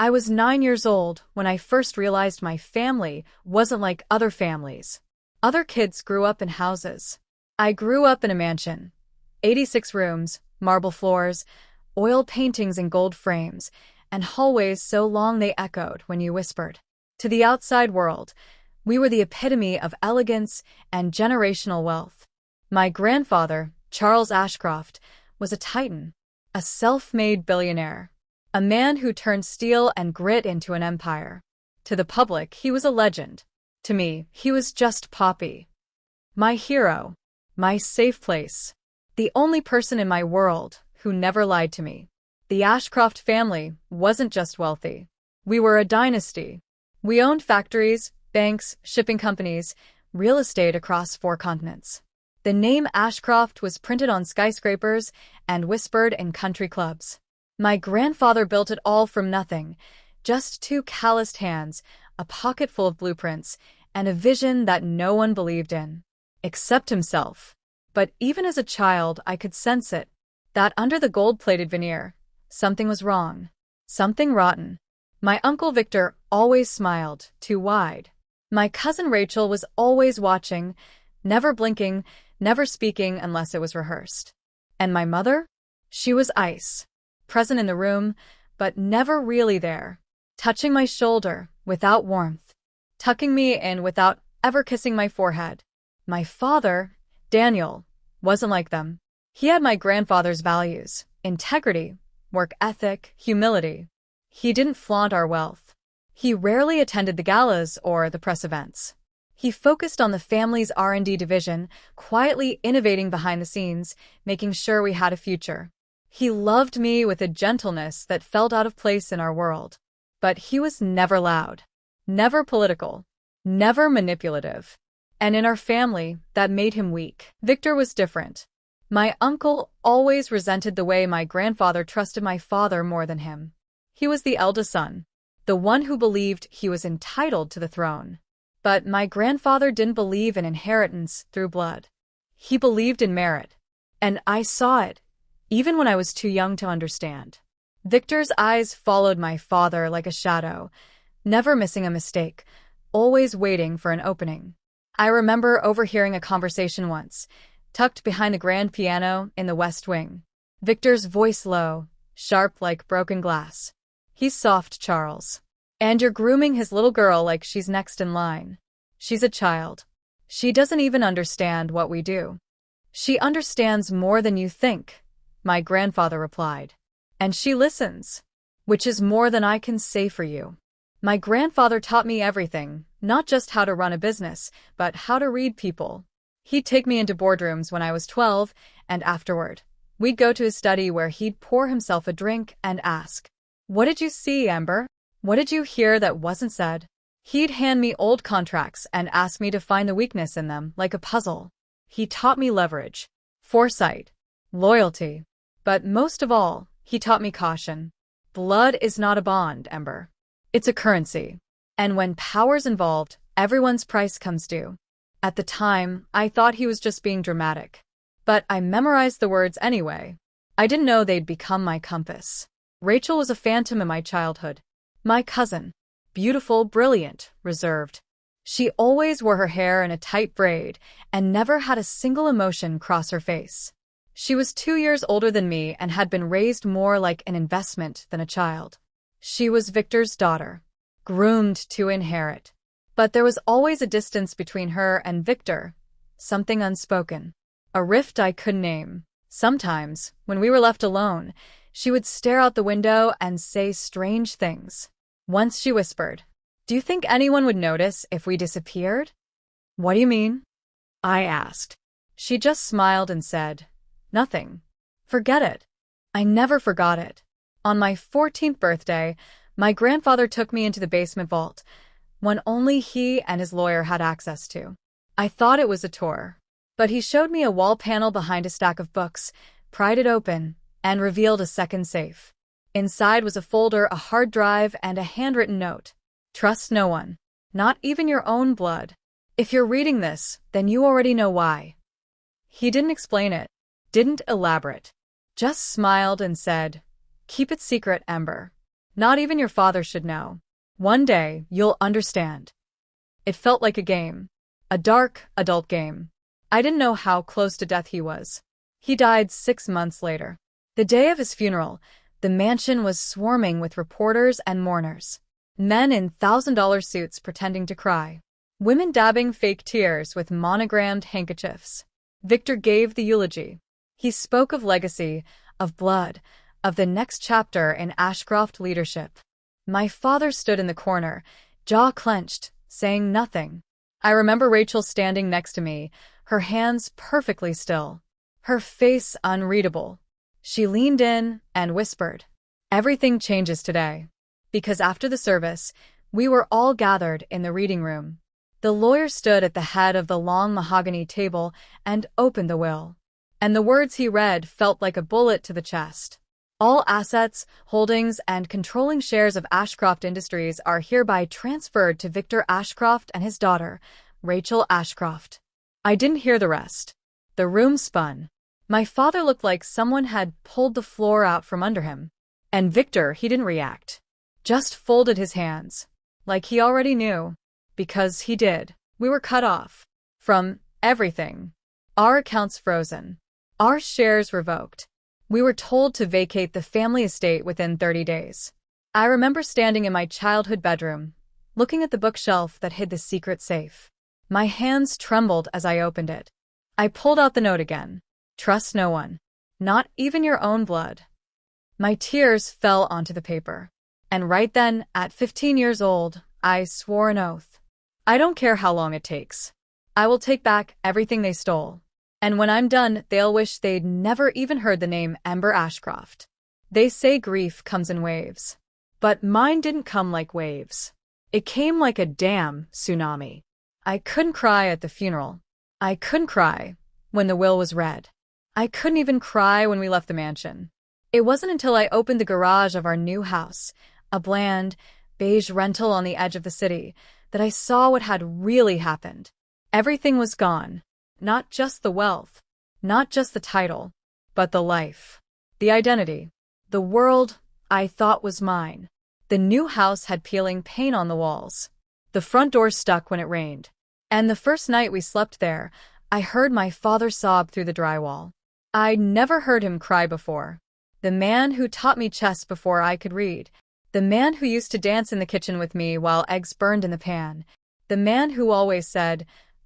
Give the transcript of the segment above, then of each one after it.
I was 9 years old when I first realized my family wasn't like other families. Other kids grew up in houses. I grew up in a mansion. 86 rooms, marble floors, oil paintings in gold frames, and hallways so long they echoed when you whispered. To the outside world, we were the epitome of elegance and generational wealth. My grandfather, Charles Ashcroft, was a titan, a self-made billionaire, a man who turned steel and grit into an empire. To the public, he was a legend. To me, he was just Poppy. My hero, my safe place, the only person in my world who never lied to me. The Ashcroft family wasn't just wealthy. We were a dynasty. We owned factories, banks, shipping companies, real estate across 4 continents. The name Ashcroft was printed on skyscrapers and whispered in country clubs. My grandfather built it all from nothing, just 2 calloused hands, a pocket full of blueprints, and a vision that no one believed in, except himself. But even as a child, I could sense it, that under the gold-plated veneer, something was wrong, something rotten. My Uncle Victor always smiled, too wide. My cousin Rachel was always watching, never blinking, never speaking unless it was rehearsed. And my mother? She was ice, present in the room, but never really there, touching my shoulder without warmth, tucking me in without ever kissing my forehead. My father, Daniel, wasn't like them. He had my grandfather's values: integrity, work ethic, humility. He didn't flaunt our wealth. He rarely attended the galas or the press events. He focused on the family's R&D division, quietly innovating behind the scenes, making sure we had a future. He loved me with a gentleness that felt out of place in our world. But he was never loud, never political, never manipulative. And in our family, that made him weak. Victor was different. My uncle always resented the way my grandfather trusted my father more than him. He was the eldest son, the one who believed he was entitled to the throne. But my grandfather didn't believe in inheritance through blood. He believed in merit. And I saw it, even when I was too young to understand. Victor's eyes followed my father like a shadow, never missing a mistake, always waiting for an opening. I remember overhearing a conversation once, tucked behind the grand piano in the West Wing. Victor's voice low, sharp like broken glass. "He's soft, Charles. And you're grooming his little girl like she's next in line. She's a child. She doesn't even understand what we do." "She understands more than you think," my grandfather replied. "And she listens, which is more than I can say for you." My grandfather taught me everything, not just how to run a business, but how to read people. He'd take me into boardrooms when I was 12, and afterward, we'd go to his study where he'd pour himself a drink and ask, "What did you see, Ember? What did you hear that wasn't said?" He'd hand me old contracts and ask me to find the weakness in them like a puzzle. He taught me leverage, foresight, loyalty. But most of all, he taught me caution. Blood is not a bond, Ember. It's a currency. And when power's involved, everyone's price comes due. At the time, I thought he was just being dramatic. But I memorized the words anyway. I didn't know they'd become my compass. Rachel was a phantom in my childhood. My cousin. Beautiful, brilliant, reserved. She always wore her hair in a tight braid and never had a single emotion cross her face. She was 2 years older than me and had been raised more like an investment than a child. She was Victor's daughter, groomed to inherit. But there was always a distance between her and Victor, something unspoken, a rift I couldn't name. Sometimes, when we were left alone, she would stare out the window and say strange things. Once she whispered, "Do you think anyone would notice if we disappeared?" "What do you mean?" I asked. She just smiled and said, "Nothing. Forget it." I never forgot it. On my 14th birthday, my grandfather took me into the basement vault, one only he and his lawyer had access to. I thought it was a tour, but he showed me a wall panel behind a stack of books, pried it open, and revealed a second safe. Inside was a folder, a hard drive, and a handwritten note. "Trust no one, not even your own blood. If you're reading this, then you already know why." He didn't explain it, didn't elaborate, just smiled and said, "Keep it secret, Ember." Not even your father should know. One day, you'll understand. It felt like a game. A dark, adult game. I didn't know how close to death he was. He died 6 months later. The day of his funeral, the mansion was swarming with reporters and mourners. Men in $1,000 suits pretending to cry. Women dabbing fake tears with monogrammed handkerchiefs. Victor gave the eulogy. He spoke of legacy, of blood, of the next chapter in Ashcroft leadership. My father stood in the corner, jaw clenched, saying nothing. I remember Rachel standing next to me, her hands perfectly still, her face unreadable. She leaned in and whispered, "Everything changes today." Because after the service, we were all gathered in the reading room. The lawyer stood at the head of the long mahogany table and opened the will. And the words he read felt like a bullet to the chest. All assets, holdings, and controlling shares of Ashcroft Industries are hereby transferred to Victor Ashcroft and his daughter, Rachel Ashcroft. I didn't hear the rest. The room spun. My father looked like someone had pulled the floor out from under him. And Victor, he didn't react. Just folded his hands. Like he already knew. Because he did. We were cut off. From everything. Our accounts frozen. Our shares revoked. We were told to vacate the family estate within 30 days. I remember standing in my childhood bedroom, looking at the bookshelf that hid the secret safe. My hands trembled as I opened it. I pulled out the note again. Trust no one. Not even your own blood. My tears fell onto the paper. And right then, at 15 years old, I swore an oath. I don't care how long it takes. I will take back everything they stole. And when I'm done, they'll wish they'd never even heard the name Ember Ashcroft. They say grief comes in waves. But mine didn't come like waves. It came like a damn tsunami. I couldn't cry at the funeral. I couldn't cry when the will was read. I couldn't even cry when we left the mansion. It wasn't until I opened the garage of our new house, a bland, beige rental on the edge of the city, that I saw what had really happened. Everything was gone. Not just the wealth, not just the title, but the life, the identity, the world I thought was mine. The new house had peeling paint on the walls. The front door stuck when it rained. And the first night we slept there, I heard my father sob through the drywall. I'd never heard him cry before. The man who taught me chess before I could read. The man who used to dance in the kitchen with me while eggs burned in the pan. The man who always said,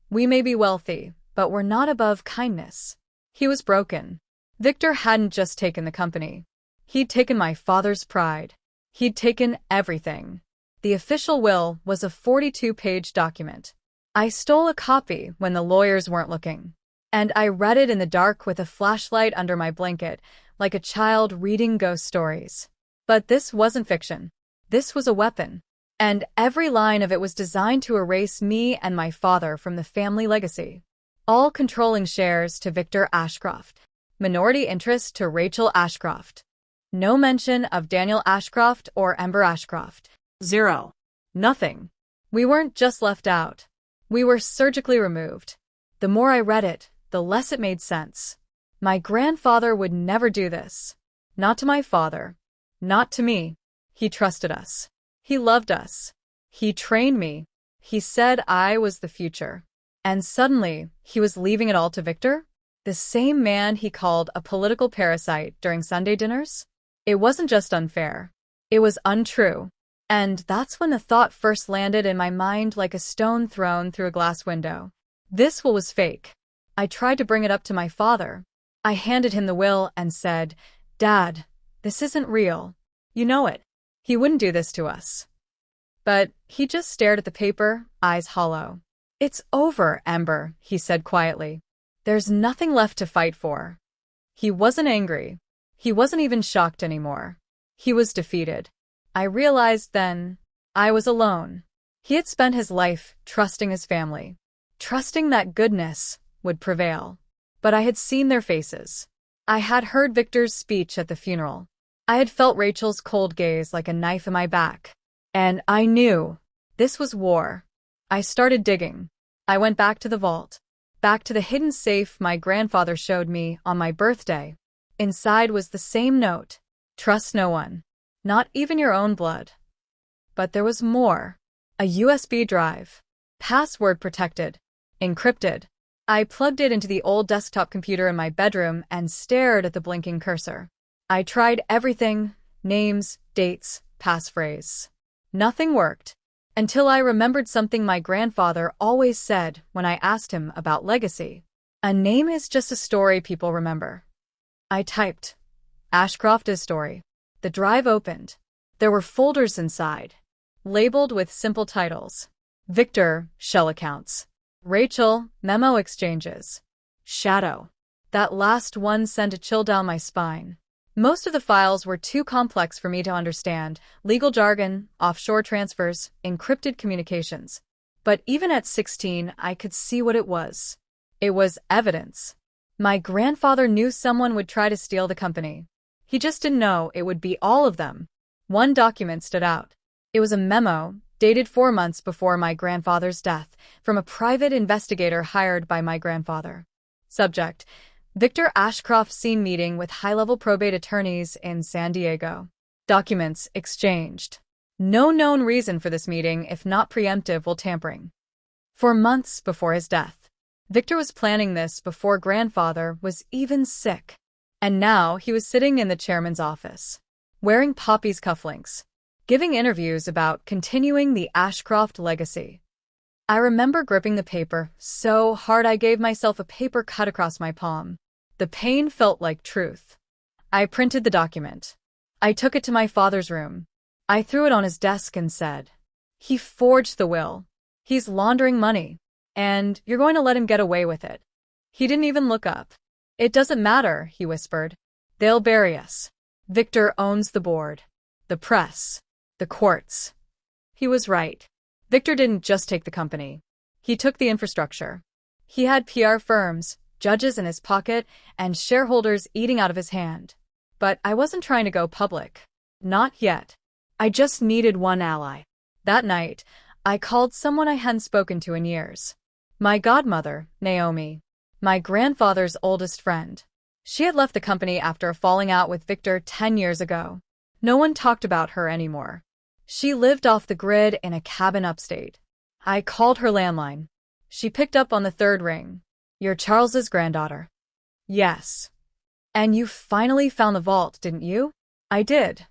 "We may be wealthy, but we're not above kindness." He was broken. Victor hadn't just taken the company. He'd taken my father's pride. He'd taken everything. The official will was a 42-page document. I stole a copy when the lawyers weren't looking. And I read it in the dark with a flashlight under my blanket, like a child reading ghost stories. But this wasn't fiction. This was a weapon. And every line of it was designed to erase me and my father from the family legacy. All controlling shares to Victor Ashcroft. Minority interest to Rachel Ashcroft. No mention of Daniel Ashcroft or Ember Ashcroft. Zero. Nothing. We weren't just left out. We were surgically removed. The more I read it, the less it made sense. My grandfather would never do this. Not to my father. Not to me. He trusted us. He loved us. He trained me. He said I was the future. And suddenly, he was leaving it all to Victor? The same man he called a political parasite during Sunday dinners? It wasn't just unfair. It was untrue. And that's when the thought first landed in my mind like a stone thrown through a glass window. This will was fake. I tried to bring it up to my father. I handed him the will and said, "Dad, this isn't real. You know it. He wouldn't do this to us." But he just stared at the paper, eyes hollow. "It's over, Ember," he said quietly. "There's nothing left to fight for." He wasn't angry. He wasn't even shocked anymore. He was defeated. I realized then I was alone. He had spent his life trusting his family, trusting that goodness would prevail. But I had seen their faces. I had heard Victor's speech at the funeral. I had felt Rachel's cold gaze like a knife in my back. And I knew this was war. I started digging. I went back to the vault, back to the hidden safe my grandfather showed me on my birthday. Inside was the same note. Trust no one. Not even your own blood. But there was more. A USB drive. Password protected. Encrypted. I plugged it into the old desktop computer in my bedroom and stared at the blinking cursor. I tried everything, names, dates, passphrase. Nothing worked. Until I remembered something my grandfather always said when I asked him about legacy. A name is just a story people remember. I typed, Ashcroft's story. The drive opened. There were folders inside, labeled with simple titles. Victor, shell accounts. Rachel, memo exchanges. Shadow. That last one sent a chill down my spine. Most of the files were too complex for me to understand: legal jargon, offshore transfers, encrypted communications. But even at 16, I could see what it was. It was evidence. My grandfather knew someone would try to steal the company. He just didn't know it would be all of them. One document stood out. It was a memo, dated 4 months before my grandfather's death, from a private investigator hired by my grandfather. Subject: Victor Ashcroft seen meeting with high-level probate attorneys in San Diego. Documents exchanged. No known reason for this meeting if not preemptive will tampering. For months before his death. Victor was planning this before grandfather was even sick. And now he was sitting in the chairman's office, wearing Poppy's cufflinks, giving interviews about continuing the Ashcroft legacy. I remember gripping the paper so hard I gave myself a paper cut across my palm. The pain felt like truth. I printed the document. I took it to my father's room. I threw it on his desk and said, "He forged the will. He's laundering money. And you're going to let him get away with it." He didn't even look up. "It doesn't matter," he whispered. "They'll bury us. Victor owns the board, the press, the courts." He was right. Victor didn't just take the company. He took the infrastructure. He had PR firms, judges in his pocket, and shareholders eating out of his hand. But I wasn't trying to go public. Not yet. I just needed one ally. That night, I called someone I hadn't spoken to in years. My godmother, Naomi. My grandfather's oldest friend. She had left the company after a falling out with Victor 10 years ago. No one talked about her anymore. She lived off the grid in a cabin upstate. I called her landline. She picked up on the third ring. "You're Charles's granddaughter." "Yes." "And you finally found the vault, didn't you?" "I did."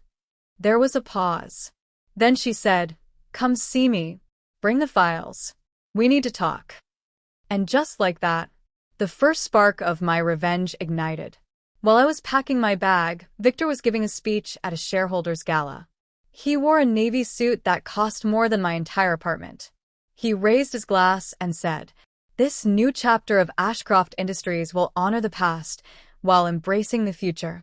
There was a pause. Then she said, "Come see me. Bring the files. We need to talk." And just like that, the first spark of my revenge ignited. While I was packing my bag, Victor was giving a speech at a shareholders' gala. He wore a navy suit that cost more than my entire apartment. He raised his glass and said, "This new chapter of Ashcroft Industries will honor the past while embracing the future."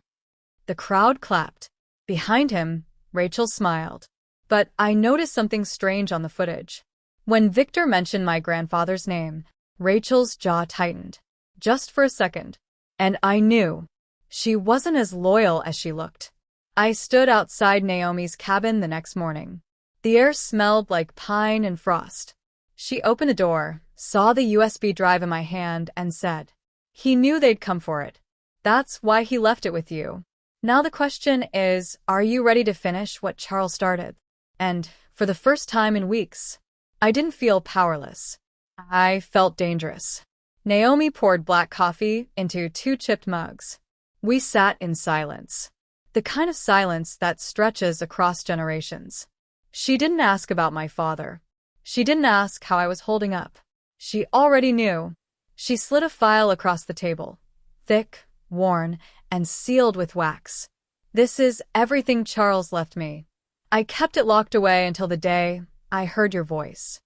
The crowd clapped. Behind him, Rachel smiled. But I noticed something strange on the footage. When Victor mentioned my grandfather's name, Rachel's jaw tightened. Just for a second. And I knew. She wasn't as loyal as she looked. I stood outside Naomi's cabin the next morning. The air smelled like pine and frost. She opened the door, saw the USB drive in my hand, and said, "He knew they'd come for it. That's why he left it with you. Now the question is, are you ready to finish what Charles started?" And, for the first time in weeks, I didn't feel powerless. I felt dangerous. Naomi poured black coffee into 2 chipped mugs. We sat in silence. The kind of silence that stretches across generations. She didn't ask about my father. She didn't ask how I was holding up. She already knew. She slid a file across the table. Thick, worn, and sealed with wax. "This is everything Charles left me. I kept it locked away until the day I heard your voice."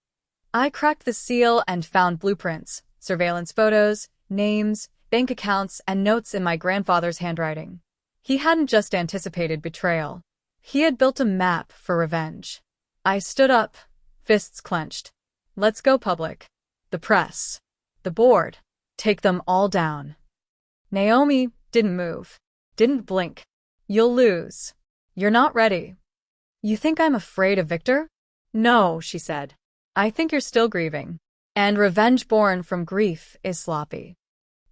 I cracked the seal and found blueprints, surveillance photos, names, bank accounts, and notes in my grandfather's handwriting. He hadn't just anticipated betrayal. He had built a map for revenge. I stood up, fists clenched. "Let's go public. The press. The board. Take them all down." Naomi didn't move. Didn't blink. "You'll lose. You're not ready." "You think I'm afraid of Victor?" "No," she said. "I think you're still grieving. And revenge born from grief is sloppy."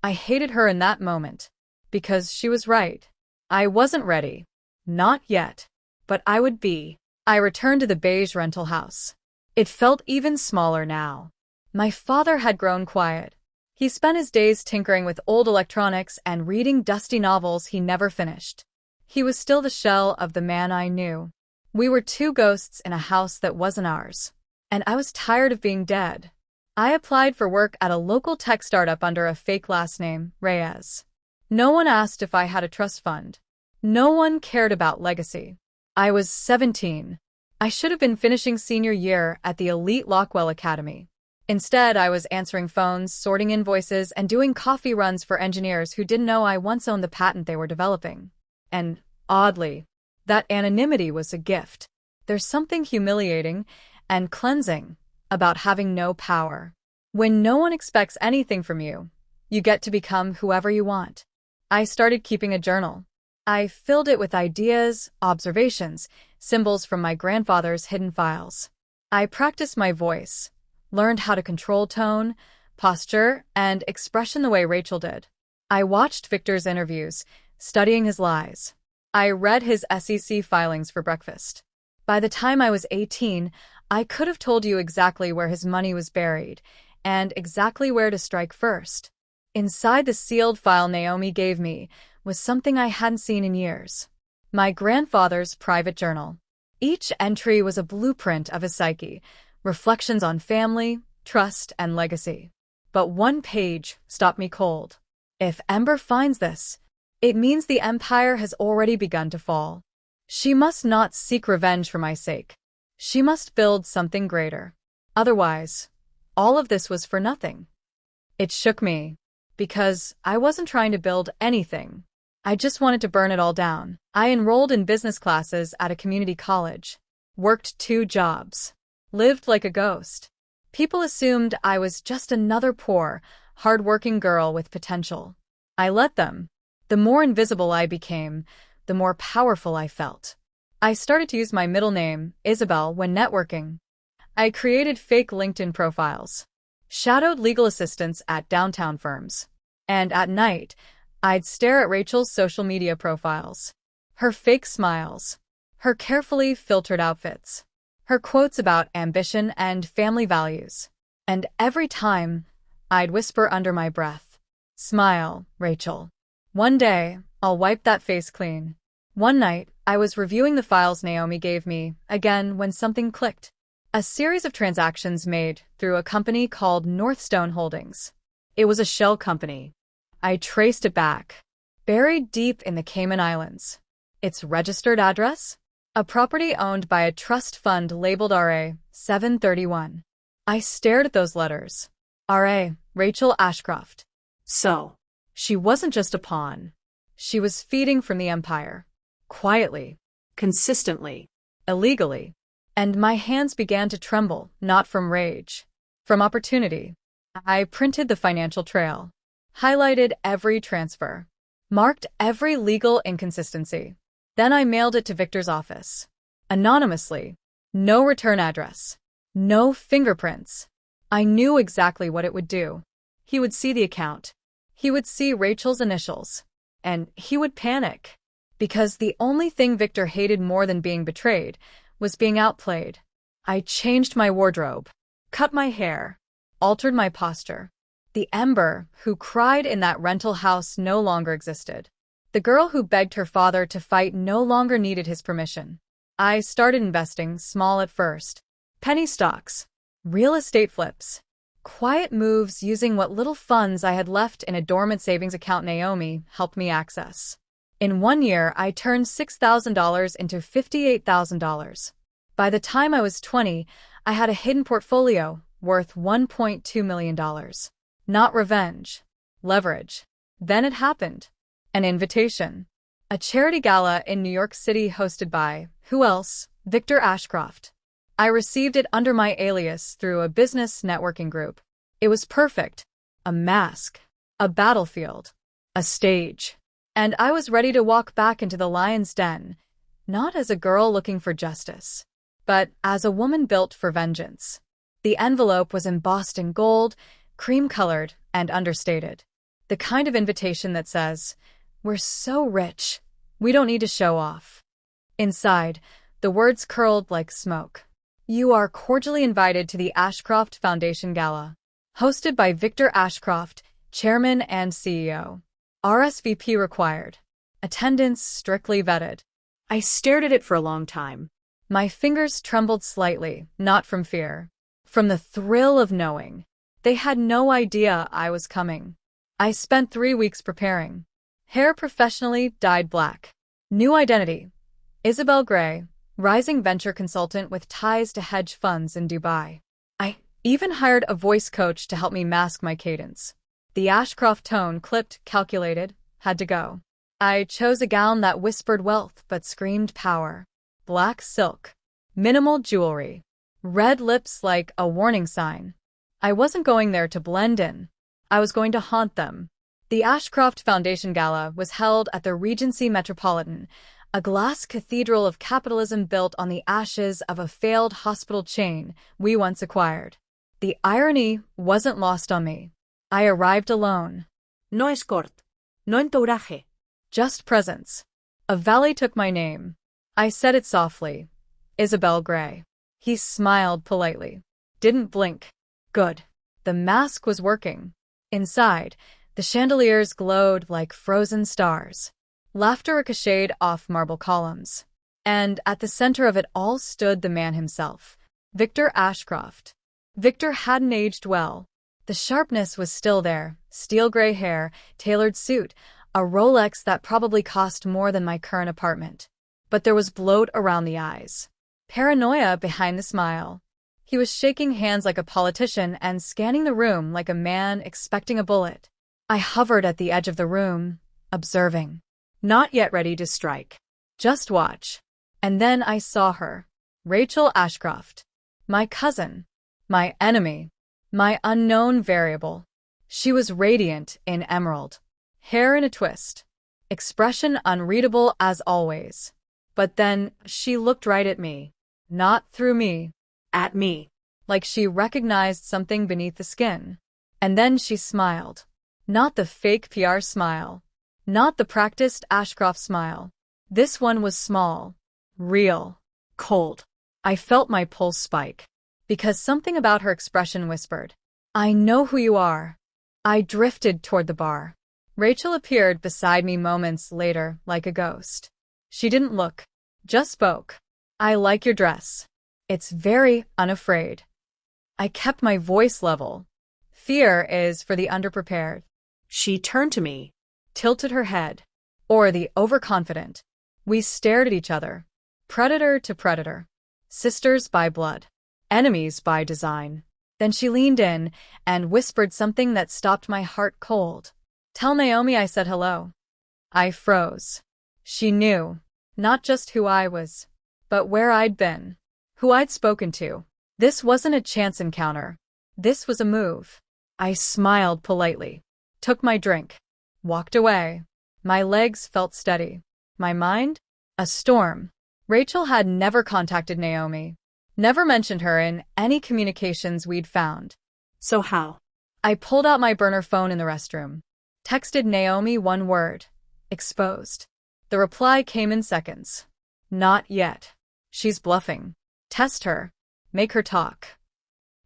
I hated her in that moment. Because she was right. I wasn't ready. Not yet. but I would be. I returned to the beige rental house. It felt even smaller now. My father had grown quiet. He spent his days tinkering with old electronics and reading dusty novels he never finished. He was still the shell of the man I knew. We were two ghosts in a house that wasn't ours. And I was tired of being dead. I applied for work at a local tech startup under a fake last name, Reyes. No one asked if I had a trust fund. No one cared about legacy. I was 17. I should have been finishing senior year at the elite Lockwell Academy. Instead, I was answering phones, sorting invoices, and doing coffee runs for engineers who didn't know I once owned the patent they were developing. And, oddly, that anonymity was a gift. There's something humiliating and cleansing about having no power. When no one expects anything from you, you get to become whoever you want. I started keeping a journal. I filled it with ideas, observations, symbols from my grandfather's hidden files. I practiced my voice, learned how to control tone, posture, and expression the way Rachel did. I watched Victor's interviews, studying his lies. I read his SEC filings for breakfast. By the time I was 18, I could have told you exactly where his money was buried and exactly where to strike first. Inside the sealed file Naomi gave me was something I hadn't seen in years. My grandfather's private journal. Each entry was a blueprint of his psyche, reflections on family, trust, and legacy. But one page stopped me cold. If Ember finds this, it means the empire has already begun to fall. She must not seek revenge for my sake. She must build something greater. Otherwise, all of this was for nothing. It shook me, because I wasn't trying to build anything. I just wanted to burn it all down. I enrolled in business classes at a community college, worked 2 jobs, lived like a ghost. People assumed I was just another poor, hard-working girl with potential. I let them. The more invisible I became, the more powerful I felt. I started to use my middle name, Isabel, when networking. I created fake LinkedIn profiles, shadowed legal assistants at downtown firms, and at night, I'd stare at Rachel's social media profiles. Her fake smiles, her carefully filtered outfits, her quotes about ambition and family values. And every time, I'd whisper under my breath, "Smile, Rachel. One day, I'll wipe that face clean." One night, I was reviewing the files Naomi gave me, again when something clicked. A series of transactions made through a company called Northstone Holdings. It was a shell company. I traced it back. Buried deep in the Cayman Islands. Its registered address? A property owned by a trust fund labeled RA 731. I stared at those letters. RA, Rachel Ashcroft. So, she wasn't just a pawn. She was feeding from the empire. Quietly. Consistently. Illegally. And my hands began to tremble, not from rage. From opportunity. I printed the financial trail. Highlighted every transfer. Marked every legal inconsistency. Then I mailed it to Victor's office. Anonymously. No return address. No fingerprints. I knew exactly what it would do. He would see the account. He would see Rachel's initials. And he would panic. Because the only thing Victor hated more than being betrayed was being outplayed. I changed my wardrobe. Cut my hair. Altered my posture. The Ember who cried in that rental house no longer existed. The girl who begged her father to fight no longer needed his permission. I started investing, small at first. Penny stocks. Real estate flips. Quiet moves using what little funds I had left in a dormant savings account Naomi helped me access. In 1 year, I turned $6,000 into $58,000. By the time I was 20, I had a hidden portfolio worth $1.2 million. Not revenge. Leverage. Then it happened. An invitation. A charity gala in New York City hosted by, who else? Victor Ashcroft. I received it under my alias through a business networking group. It was perfect. A mask. A battlefield. A stage. And I was ready to walk back into the lion's den, not as a girl looking for justice, but as a woman built for vengeance. The envelope was embossed in gold, cream-colored, and understated. The kind of invitation that says, "We're so rich, we don't need to show off." Inside, the words curled like smoke. You are cordially invited to the Ashcroft Foundation Gala, hosted by Victor Ashcroft, Chairman and CEO. RSVP required. Attendance strictly vetted. I stared at it for a long time. My fingers trembled slightly, not from fear. From the thrill of knowing. They had no idea I was coming. I spent 3 weeks preparing. Hair professionally dyed black. New identity. Isabel Gray, rising venture consultant with ties to hedge funds in Dubai. I even hired a voice coach to help me mask my cadence. The Ashcroft tone, clipped, calculated, had to go. I chose a gown that whispered wealth but screamed power. Black silk. Minimal jewelry. Red lips like a warning sign. I wasn't going there to blend in. I was going to haunt them. The Ashcroft Foundation Gala was held at the Regency Metropolitan, a glass cathedral of capitalism built on the ashes of a failed hospital chain we once acquired. The irony wasn't lost on me. I arrived alone. No escort. No entourage. Just presence. A valet took my name. I said it softly. Isabel Gray. He smiled politely. Didn't blink. Good. The mask was working. Inside, the chandeliers glowed like frozen stars. Laughter ricocheted off marble columns. And at the center of it all stood the man himself, Victor Ashcroft. Victor hadn't aged well. The sharpness was still there, steel gray hair, tailored suit, a Rolex that probably cost more than my current apartment. But there was bloat around the eyes. Paranoia behind the smile. He was shaking hands like a politician and scanning the room like a man expecting a bullet. I hovered at the edge of the room, observing. Not yet ready to strike. Just watch. And then I saw her. Rachel Ashcroft. My cousin. My enemy. My unknown variable. She was radiant in emerald. Hair in a twist. Expression unreadable as always. But then she looked right at me. Not through me. At me. Like she recognized something beneath the skin. And then she smiled. Not the fake PR smile. Not the practiced Ashcroft smile. This one was small. Real. Cold. I felt my pulse spike. Because something about her expression whispered, I know who you are. I drifted toward the bar. Rachel appeared beside me moments later like a ghost. She didn't look. Just spoke. I like your dress. It's very unafraid. I kept my voice level. Fear is for the underprepared. She turned to me. Tilted her head. Or the overconfident. We stared at each other. Predator to predator. Sisters by blood. Enemies by design. Then she leaned in and whispered something that stopped my heart cold. Tell Naomi I said hello. I froze. She knew. Not just who I was, but where I'd been. Who I'd spoken to. This wasn't a chance encounter. This was a move. I smiled politely. Took my drink. Walked away. My legs felt steady. My mind? A storm. Rachel had never contacted Naomi. Never mentioned her in any communications we'd found. So how? I pulled out my burner phone in the restroom. Texted Naomi one word. Exposed. The reply came in seconds. Not yet. She's bluffing. Test her. Make her talk.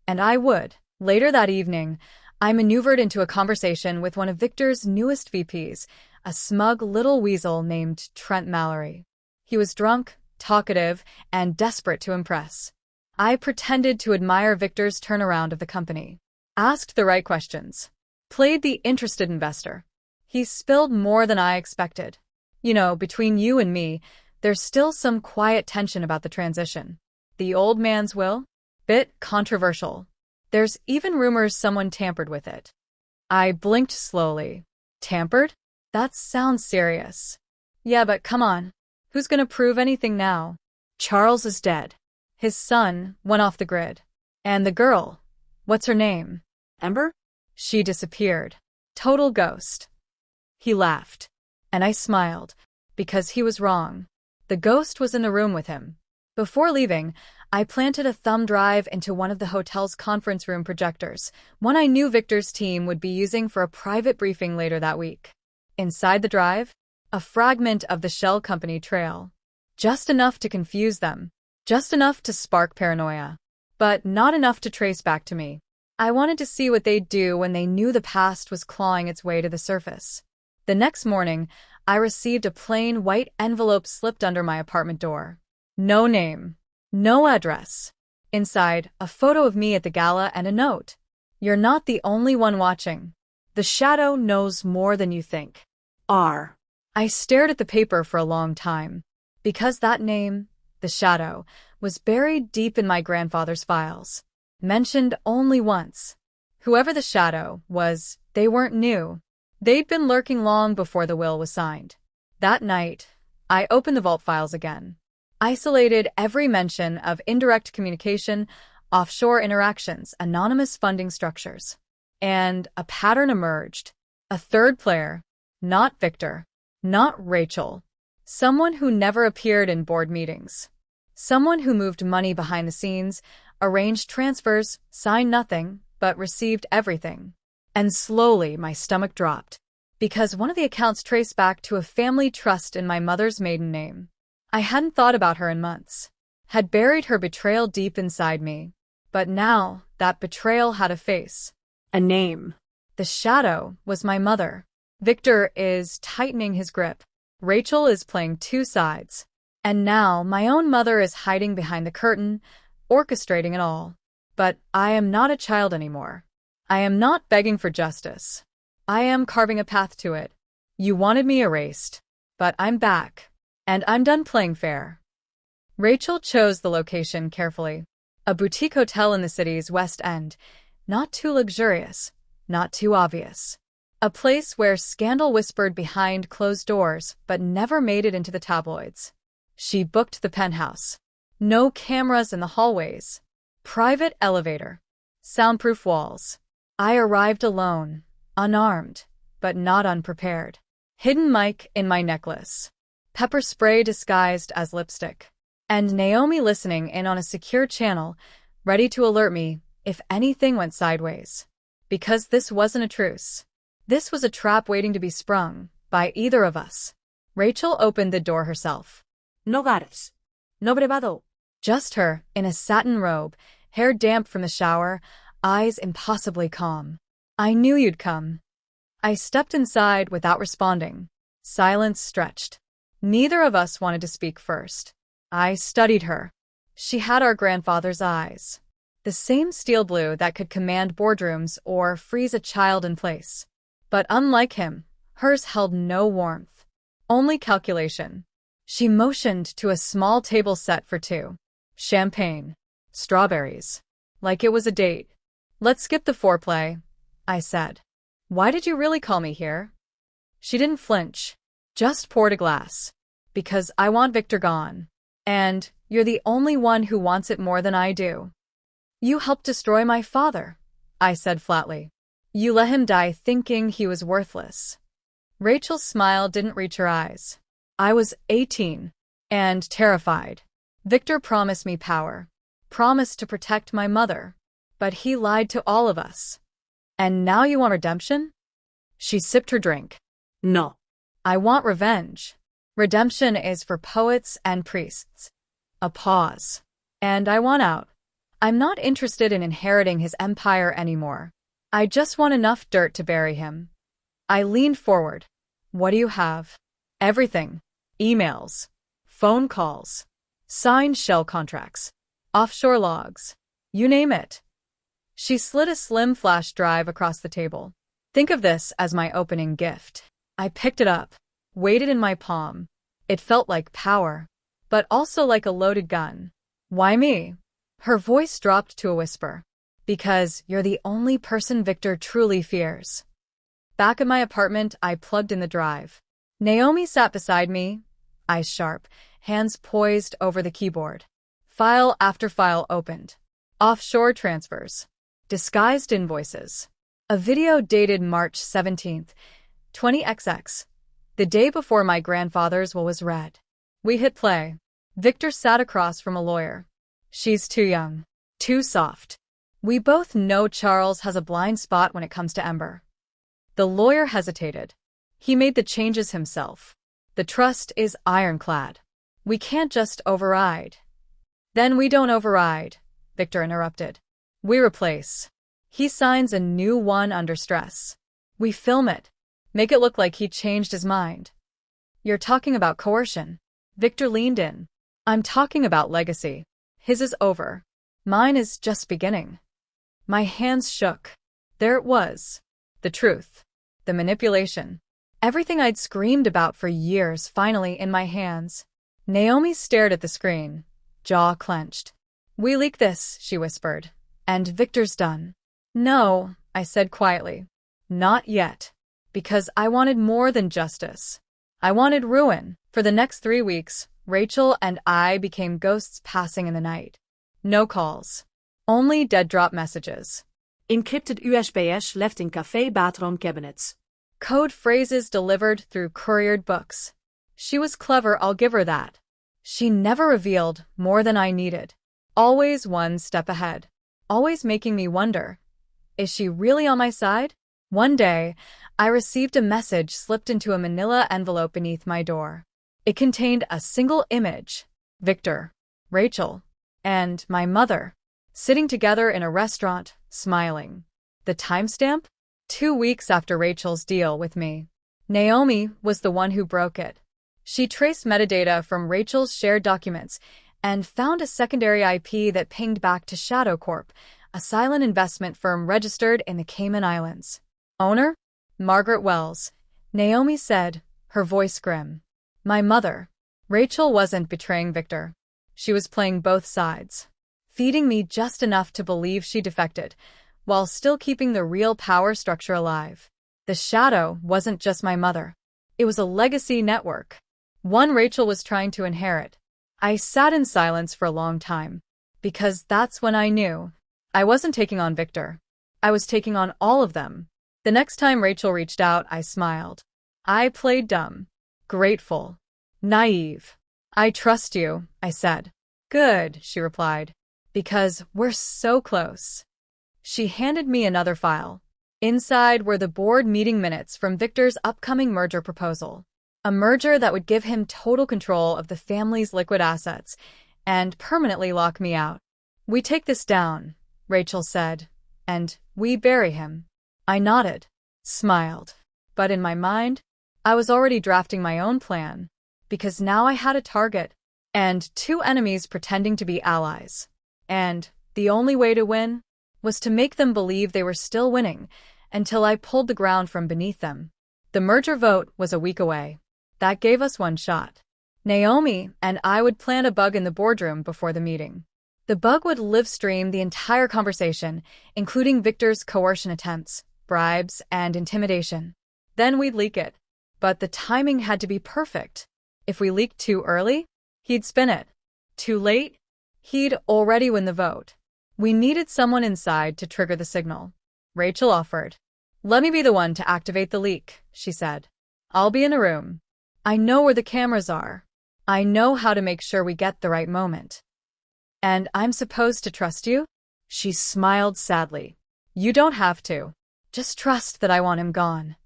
And I would. Later that evening, I maneuvered into a conversation with one of Victor's newest VPs, a smug little weasel named Trent Mallory. He was drunk, talkative, and desperate to impress. I pretended to admire Victor's turnaround of the company. Asked the right questions. Played the interested investor. He spilled more than I expected. You know, between you and me, there's still some quiet tension about the transition. The old man's will? Bit controversial. There's even rumors someone tampered with it. I blinked slowly. Tampered? That sounds serious. Yeah, but come on. Who's gonna prove anything now? Charles is dead. His son went off the grid. And the girl, what's her name? Ember? She disappeared. Total ghost. He laughed. And I smiled, because he was wrong. The ghost was in the room with him. Before leaving, I planted a thumb drive into one of the hotel's conference room projectors, one I knew Victor's team would be using for a private briefing later that week. Inside the drive, a fragment of the Shell Company trail. Just enough to confuse them. Just enough to spark paranoia. But not enough to trace back to me. I wanted to see what they'd do when they knew the past was clawing its way to the surface. The next morning, I received a plain white envelope slipped under my apartment door. No name. No address. Inside, a photo of me at the gala and a note. You're not the only one watching. The shadow knows more than you think. R. I stared at the paper for a long time. Because that name, the shadow, was buried deep in my grandfather's files. Mentioned only once. Whoever the shadow was, they weren't new. They'd been lurking long before the will was signed. That night, I opened the vault files again. Isolated every mention of indirect communication, offshore interactions, anonymous funding structures. And a pattern emerged. A third player. Not Victor. Not Rachel. Someone who never appeared in board meetings. Someone who moved money behind the scenes, arranged transfers, signed nothing, but received everything. And slowly my stomach dropped. Because one of the accounts traced back to a family trust in my mother's maiden name. I hadn't thought about her in months. Had buried her betrayal deep inside me. But now, that betrayal had a face. A name. The shadow was my mother. Victor is tightening his grip. Rachel is playing two sides. And now my own mother is hiding behind the curtain, orchestrating it all. But I am not a child anymore. I am not begging for justice. I am carving a path to it. You wanted me erased. But I'm back. And I'm done playing fair. Rachel chose the location carefully. A boutique hotel in the city's West End. Not too luxurious. Not too obvious. A place where scandal whispered behind closed doors but never made it into the tabloids. She booked the penthouse. No cameras in the hallways. Private elevator. Soundproof walls. I arrived alone, unarmed, but not unprepared. Hidden mic in my necklace. Pepper spray disguised as lipstick. And Naomi listening in on a secure channel, ready to alert me if anything went sideways. Because this wasn't a truce. This was a trap waiting to be sprung by either of us. Rachel opened the door herself. No gares. No brevado. Just her, in a satin robe, hair damp from the shower, eyes impossibly calm. I knew you'd come. I stepped inside without responding. Silence stretched. Neither of us wanted to speak first. I studied her. She had our grandfather's eyes. The same steel blue that could command boardrooms or freeze a child in place. But unlike him, hers held no warmth. Only calculation. She motioned to a small table set for two. Champagne. Strawberries. Like it was a date. Let's skip the foreplay, I said. Why did you really call me here? She didn't flinch. Just poured a glass. Because I want Victor gone. And you're the only one who wants it more than I do. You helped destroy my father, I said flatly. You let him die thinking he was worthless. Rachel's smile didn't reach her eyes. I was 18 and terrified. Victor promised me power, promised to protect my mother, but he lied to all of us. And now you want redemption? She sipped her drink. No. I want revenge. Redemption is for poets and priests. A pause. And I want out. I'm not interested in inheriting his empire anymore. I just want enough dirt to bury him. I leaned forward. What do you have? Everything. Emails. Phone calls. Signed shell contracts. Offshore logs. You name it. She slid a slim flash drive across the table. Think of this as my opening gift. I picked it up, weighed it in my palm. It felt like power, but also like a loaded gun. Why me? Her voice dropped to a whisper. Because you're the only person Victor truly fears. Back at my apartment, I plugged in the drive. Naomi sat beside me, eyes sharp, hands poised over the keyboard. File after file opened. Offshore transfers. Disguised invoices. A video dated March 17th, 20XX. The day before my grandfather's will was read. We hit play. Victor sat across from a lawyer. She's too young. Too soft. We both know Charles has a blind spot when it comes to Ember. The lawyer hesitated. He made the changes himself. The trust is ironclad. We can't just override. Then we don't override, Victor interrupted. We replace. He signs a new one under stress. We film it. Make it look like he changed his mind. You're talking about coercion. Victor leaned in. I'm talking about legacy. His is over. Mine is just beginning. My hands shook. There it was. The truth. The manipulation. Everything I'd screamed about for years finally in my hands. Naomi stared at the screen, jaw clenched. We leak this, she whispered. And Victor's done. No, I said quietly. Not yet. Because I wanted more than justice. I wanted ruin. For the next 3 weeks, Rachel and I became ghosts passing in the night. No calls. Only dead-drop messages. Encrypted USBs left in café bathroom cabinets. Code phrases delivered through couriered books. She was clever, I'll give her that. She never revealed more than I needed. Always one step ahead. Always making me wonder, is she really on my side? One day, I received a message slipped into a manila envelope beneath my door. It contained a single image. Victor, Rachel, and my mother, sitting together in a restaurant, smiling. The timestamp? 2 weeks after Rachel's deal with me. Naomi was the one who broke it. She traced metadata from Rachel's shared documents and found a secondary IP that pinged back to Shadow Corp, a silent investment firm registered in the Cayman Islands. Owner? Margaret Wells. Naomi said, her voice grim. My mother. Rachel wasn't betraying Victor. She was playing both sides. Feeding me just enough to believe she defected, while still keeping the real power structure alive. The shadow wasn't just my mother. It was a legacy network. One Rachel was trying to inherit. I sat in silence for a long time. Because that's when I knew. I wasn't taking on Victor. I was taking on all of them. The next time Rachel reached out, I smiled. I played dumb. Grateful. Naive. I trust you, I said. Good, she replied. Because we're so close. She handed me another file. Inside were the board meeting minutes from Victor's upcoming merger proposal. A merger that would give him total control of the family's liquid assets and permanently lock me out. We take this down, Rachel said, and we bury him. I nodded, smiled. But in my mind, I was already drafting my own plan, because now I had a target and 2 enemies pretending to be allies. And the only way to win was to make them believe they were still winning until I pulled the ground from beneath them. The merger vote was a week away. That gave us one shot. Naomi and I would plant a bug in the boardroom before the meeting. The bug would live stream the entire conversation, including Victor's coercion attempts, bribes, and intimidation. Then we'd leak it. But the timing had to be perfect. If we leaked too early, he'd spin it. Too late, he'd already win the vote. We needed someone inside to trigger the signal. Rachel offered. Let me be the one to activate the leak, she said. I'll be in a room. I know where the cameras are. I know how to make sure we get the right moment. And I'm supposed to trust you? She smiled sadly. You don't have to. Just trust that I want him gone.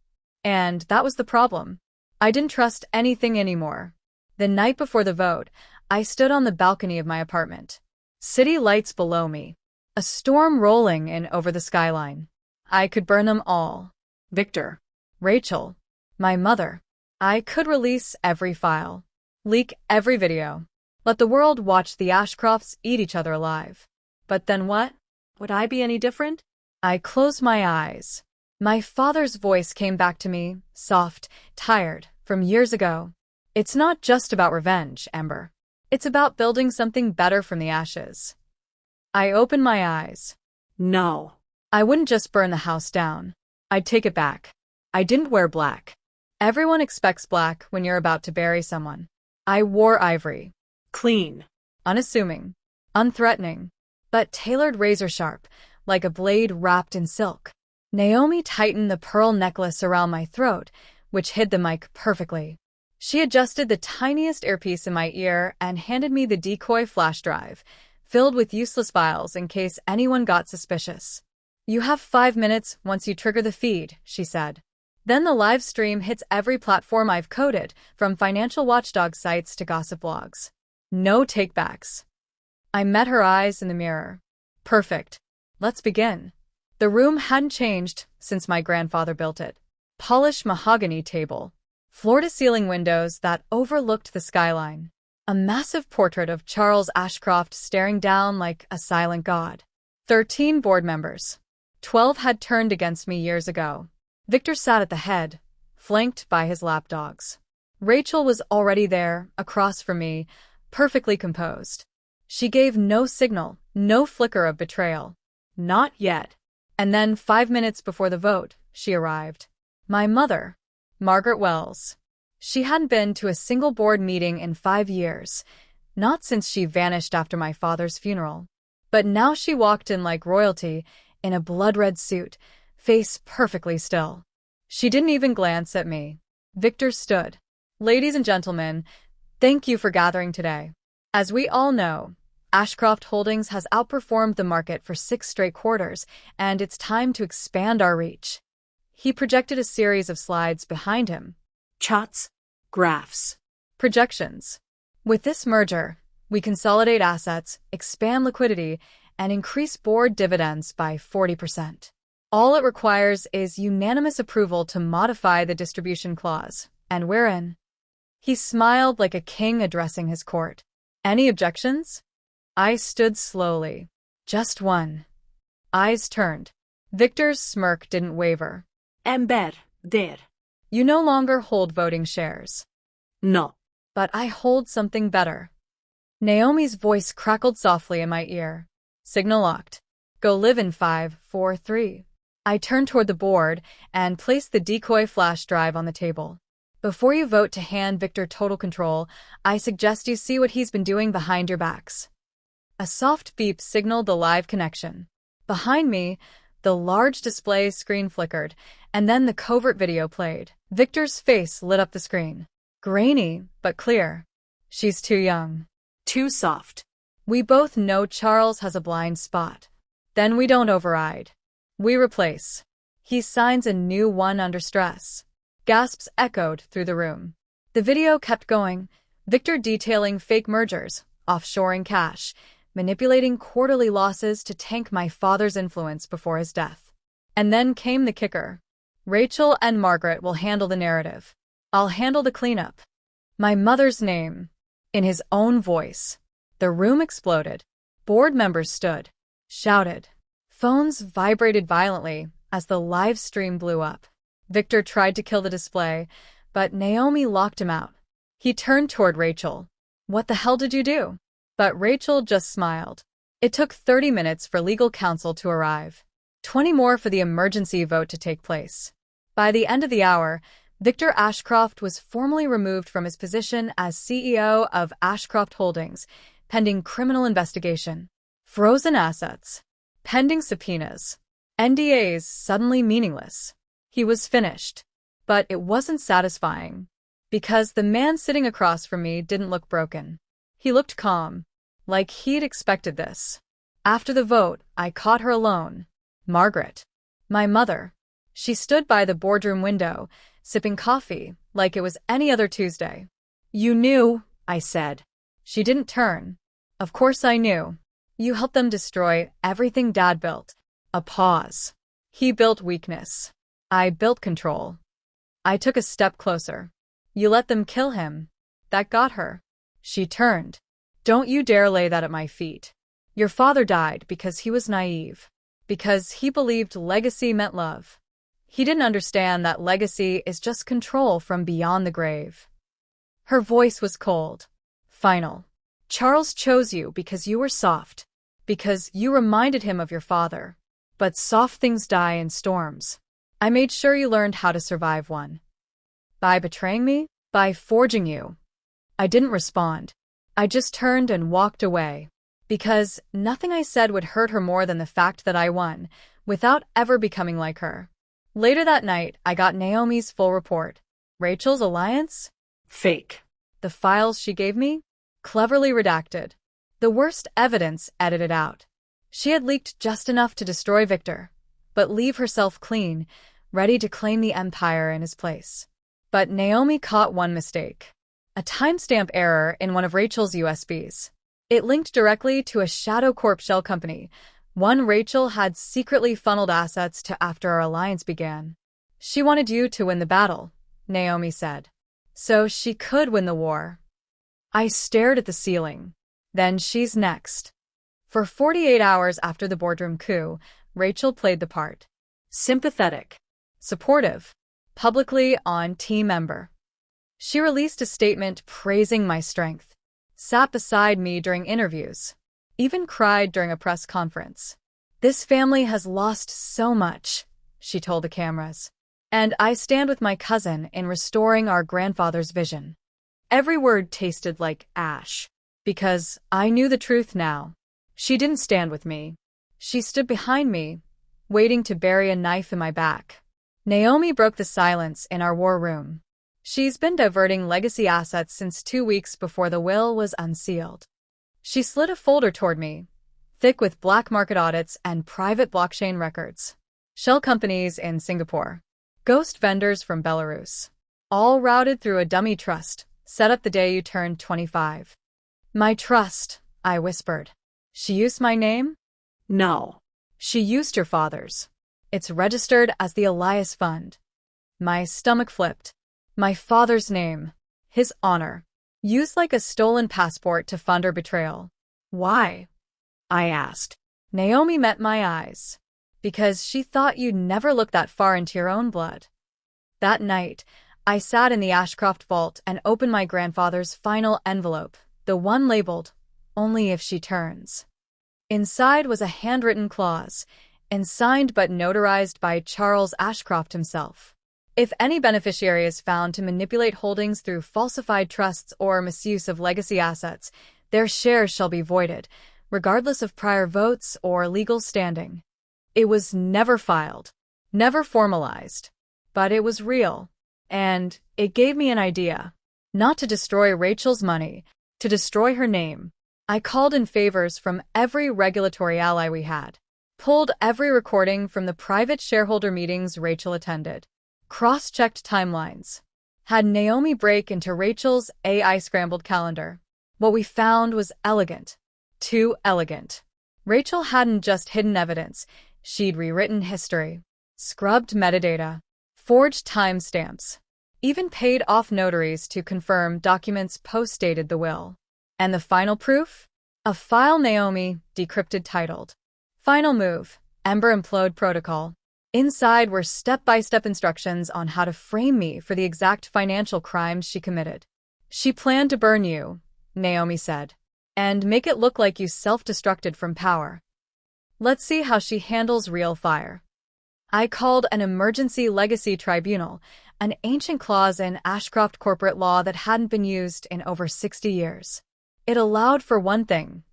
And that was the problem. I didn't trust anything anymore. The night before the vote, I stood on the balcony of my apartment. City lights below me. A storm rolling in over the skyline. I could burn them all. Victor. Rachel. My mother. I could release every file. Leak every video. Let the world watch the Ashcrofts eat each other alive. But then what? Would I be any different? I closed my eyes. My father's voice came back to me, soft, tired, from years ago. It's not just about revenge, Ember. It's about building something better from the ashes. I opened my eyes. No. I wouldn't just burn the house down. I'd take it back. I didn't wear black. Everyone expects black when you're about to bury someone. I wore ivory. Clean. Unassuming. Unthreatening. But tailored razor sharp, like a blade wrapped in silk. Naomi tightened the pearl necklace around my throat, which hid the mic perfectly. She adjusted the tiniest earpiece in my ear and handed me the decoy flash drive, filled with useless files in case anyone got suspicious. You have 5 minutes once you trigger the feed, she said. Then the live stream hits every platform I've coded, from financial watchdog sites to gossip blogs. No takebacks. I met her eyes in the mirror. Perfect. Let's begin. The room hadn't changed since my grandfather built it. Polished mahogany table. Floor-to-ceiling windows that overlooked the skyline. A massive portrait of Charles Ashcroft staring down like a silent god. 13 board members. 12 had turned against me years ago. Victor sat at the head, flanked by his lapdogs. Rachel was already there, across from me, perfectly composed. She gave no signal, no flicker of betrayal. Not yet. And then 5 minutes before the vote, she arrived. My mother, Margaret Wells. She hadn't been to a single board meeting in 5 years, not since she vanished after my father's funeral. But now she walked in like royalty, in a blood-red suit, face perfectly still. She didn't even glance at me. Victor stood. Ladies and gentlemen, thank you for gathering today. As we all know, Ashcroft Holdings has outperformed the market for 6 straight quarters, and it's time to expand our reach. He projected a series of slides behind him. Charts, graphs, Projections. With this merger, we consolidate assets, expand liquidity, and increase board dividends by 40%. All it requires is unanimous approval to modify the distribution clause, and we're in. He smiled like a king addressing his court. Any objections? I stood slowly. Just one. Eyes turned. Victor's smirk didn't waver. Ember, there. You no longer hold voting shares. No. But I hold something better. Naomi's voice crackled softly in my ear. Signal locked. Go live in 5, 4, 3. I turned toward the board and placed the decoy flash drive on the table. Before you vote to hand Victor total control, I suggest you see what he's been doing behind your backs. A soft beep signaled the live connection. Behind me, the large display screen flickered, and then the covert video played. Victor's face lit up the screen. Grainy, but clear. She's too young. Too soft. We both know Charles has a blind spot. Then we don't override. We replace. He signs a new one under stress. Gasps echoed through the room. The video kept going, Victor detailing fake mergers, offshoring cash, manipulating quarterly losses to tank my father's influence before his death. And then came the kicker. Rachel and Margaret will handle the narrative. I'll handle the cleanup. My mother's name. In his own voice. The room exploded. Board members stood. Shouted. Phones vibrated violently as the live stream blew up. Victor tried to kill the display, but Naomi locked him out. He turned toward Rachel. What the hell did you do? But Rachel just smiled. It took 30 minutes for legal counsel to arrive. 20 more for the emergency vote to take place. By the end of the hour, Victor Ashcroft was formally removed from his position as CEO of Ashcroft Holdings, pending criminal investigation. Frozen assets. Pending subpoenas. NDAs suddenly meaningless. He was finished. But it wasn't satisfying. Because the man sitting across from me didn't look broken. He looked calm. Like he'd expected this. After the vote, I caught her alone. Margaret. My mother. She stood by the boardroom window, sipping coffee, like it was any other Tuesday. You knew, I said. She didn't turn. Of course I knew. You helped them destroy everything Dad built. A pause. He built weakness. I built control. I took a step closer. You let them kill him. That got her. She turned. Don't you dare lay that at my feet. Your father died because he was naive. Because he believed legacy meant love. He didn't understand that legacy is just control from beyond the grave. Her voice was cold. Final. Charles chose you because you were soft. Because you reminded him of your father. But soft things die in storms. I made sure you learned how to survive one. By betraying me? By forging you. I didn't respond. I just turned and walked away. Because nothing I said would hurt her more than the fact that I won, without ever becoming like her. Later that night, I got Naomi's full report. Rachel's alliance? Fake. The files she gave me? Cleverly redacted. The worst evidence edited out. She had leaked just enough to destroy Victor, but leave herself clean, ready to claim the empire in his place. But Naomi caught one mistake. A timestamp error in one of Rachel's USBs. It linked directly to a Shadow Corp shell company, one Rachel had secretly funneled assets to after our alliance began. She wanted you to win the battle, Naomi said, so she could win the war. I stared at the ceiling. Then she's next. For 48 hours after the boardroom coup, Rachel played the part. Sympathetic. Supportive. Publicly on Team Ember. She released a statement praising my strength. Sat beside me during interviews. Even cried during a press conference. This family has lost so much, she told the cameras. And I stand with my cousin in restoring our grandfather's vision. Every word tasted like ash. Because I knew the truth now. She didn't stand with me. She stood behind me, waiting to bury a knife in my back. Naomi broke the silence in our war room. She's been diverting legacy assets since 2 weeks before the will was unsealed. She slid a folder toward me, thick with black market audits and private blockchain records. Shell companies in Singapore. Ghost vendors from Belarus. All routed through a dummy trust, set up the day you turned 25. My trust, I whispered. She used my name? No. She used your father's. It's registered as the Elias Fund. My stomach flipped. My father's name. His honor. Used like a stolen passport to fund her betrayal. Why? I asked. Naomi met my eyes. Because she thought you'd never look that far into your own blood. That night, I sat in the Ashcroft vault and opened my grandfather's final envelope, the one labeled, "Only if she turns." Inside was a handwritten clause, and signed but notarized by Charles Ashcroft himself. If any beneficiary is found to manipulate holdings through falsified trusts or misuse of legacy assets, their shares shall be voided, regardless of prior votes or legal standing. It was never filed, never formalized, but it was real, and it gave me an idea. Not to destroy Rachel's money, to destroy her name. I called in favors from every regulatory ally we had, pulled every recording from the private shareholder meetings Rachel attended, cross-checked timelines, had Naomi break into Rachel's AI-scrambled calendar. What we found was elegant. Too elegant. Rachel hadn't just hidden evidence, she'd rewritten history, scrubbed metadata, forged timestamps, even paid off notaries to confirm documents post-dated the will. And the final proof? A file Naomi decrypted titled, "Final Move, Ember Implode Protocol." Inside were step-by-step instructions on how to frame me for the exact financial crimes she committed. She planned to burn you, Naomi said, and make it look like you self-destructed from power. Let's see how she handles real fire. I called an emergency legacy tribunal, an ancient clause in Ashcroft corporate law that hadn't been used in over 60 years. It allowed for one thing: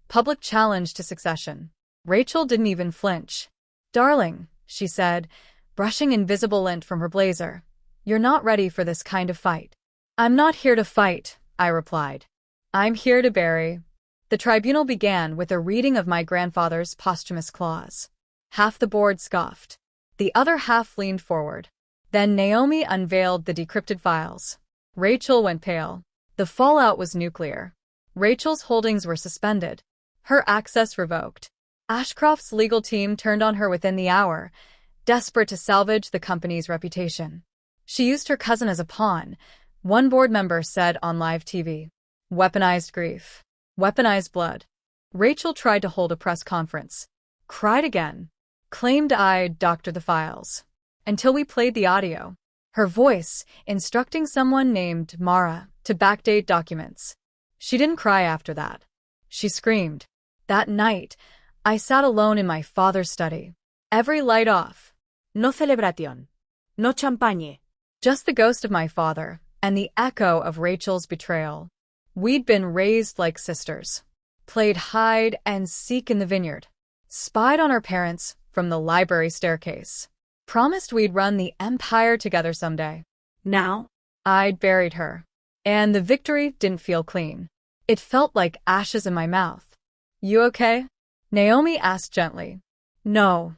public challenge to succession. Rachel didn't even flinch. "Darling," she said, brushing invisible lint from her blazer, "you're not ready for this kind of fight." "I'm not here to fight," I replied. "I'm here to bury." The tribunal began with a reading of my grandfather's posthumous clause. Half the board scoffed. The other half leaned forward. Then Naomi unveiled the decrypted files. Rachel went pale. The fallout was nuclear. Rachel's holdings were suspended. Her access revoked. Ashcroft's legal team turned on her within the hour, desperate to salvage the company's reputation. She used her cousin as a pawn, one board member said on live TV. Weaponized grief. Weaponized blood. Rachel tried to hold a press conference. Cried again. Claimed I'd doctored the files. Until we played the audio. Her voice, instructing someone named Mara to backdate documents. She didn't cry after that. She screamed. That night, I sat alone in my father's study. Every light off. No celebración. No champagne. Just the ghost of my father and the echo of Rachel's betrayal. We'd been raised like sisters. Played hide and seek in the vineyard. Spied on our parents from the library staircase. Promised we'd run the empire together someday. Now? I'd buried her. And the victory didn't feel clean. It felt like ashes in my mouth. You okay? Naomi asked gently. No,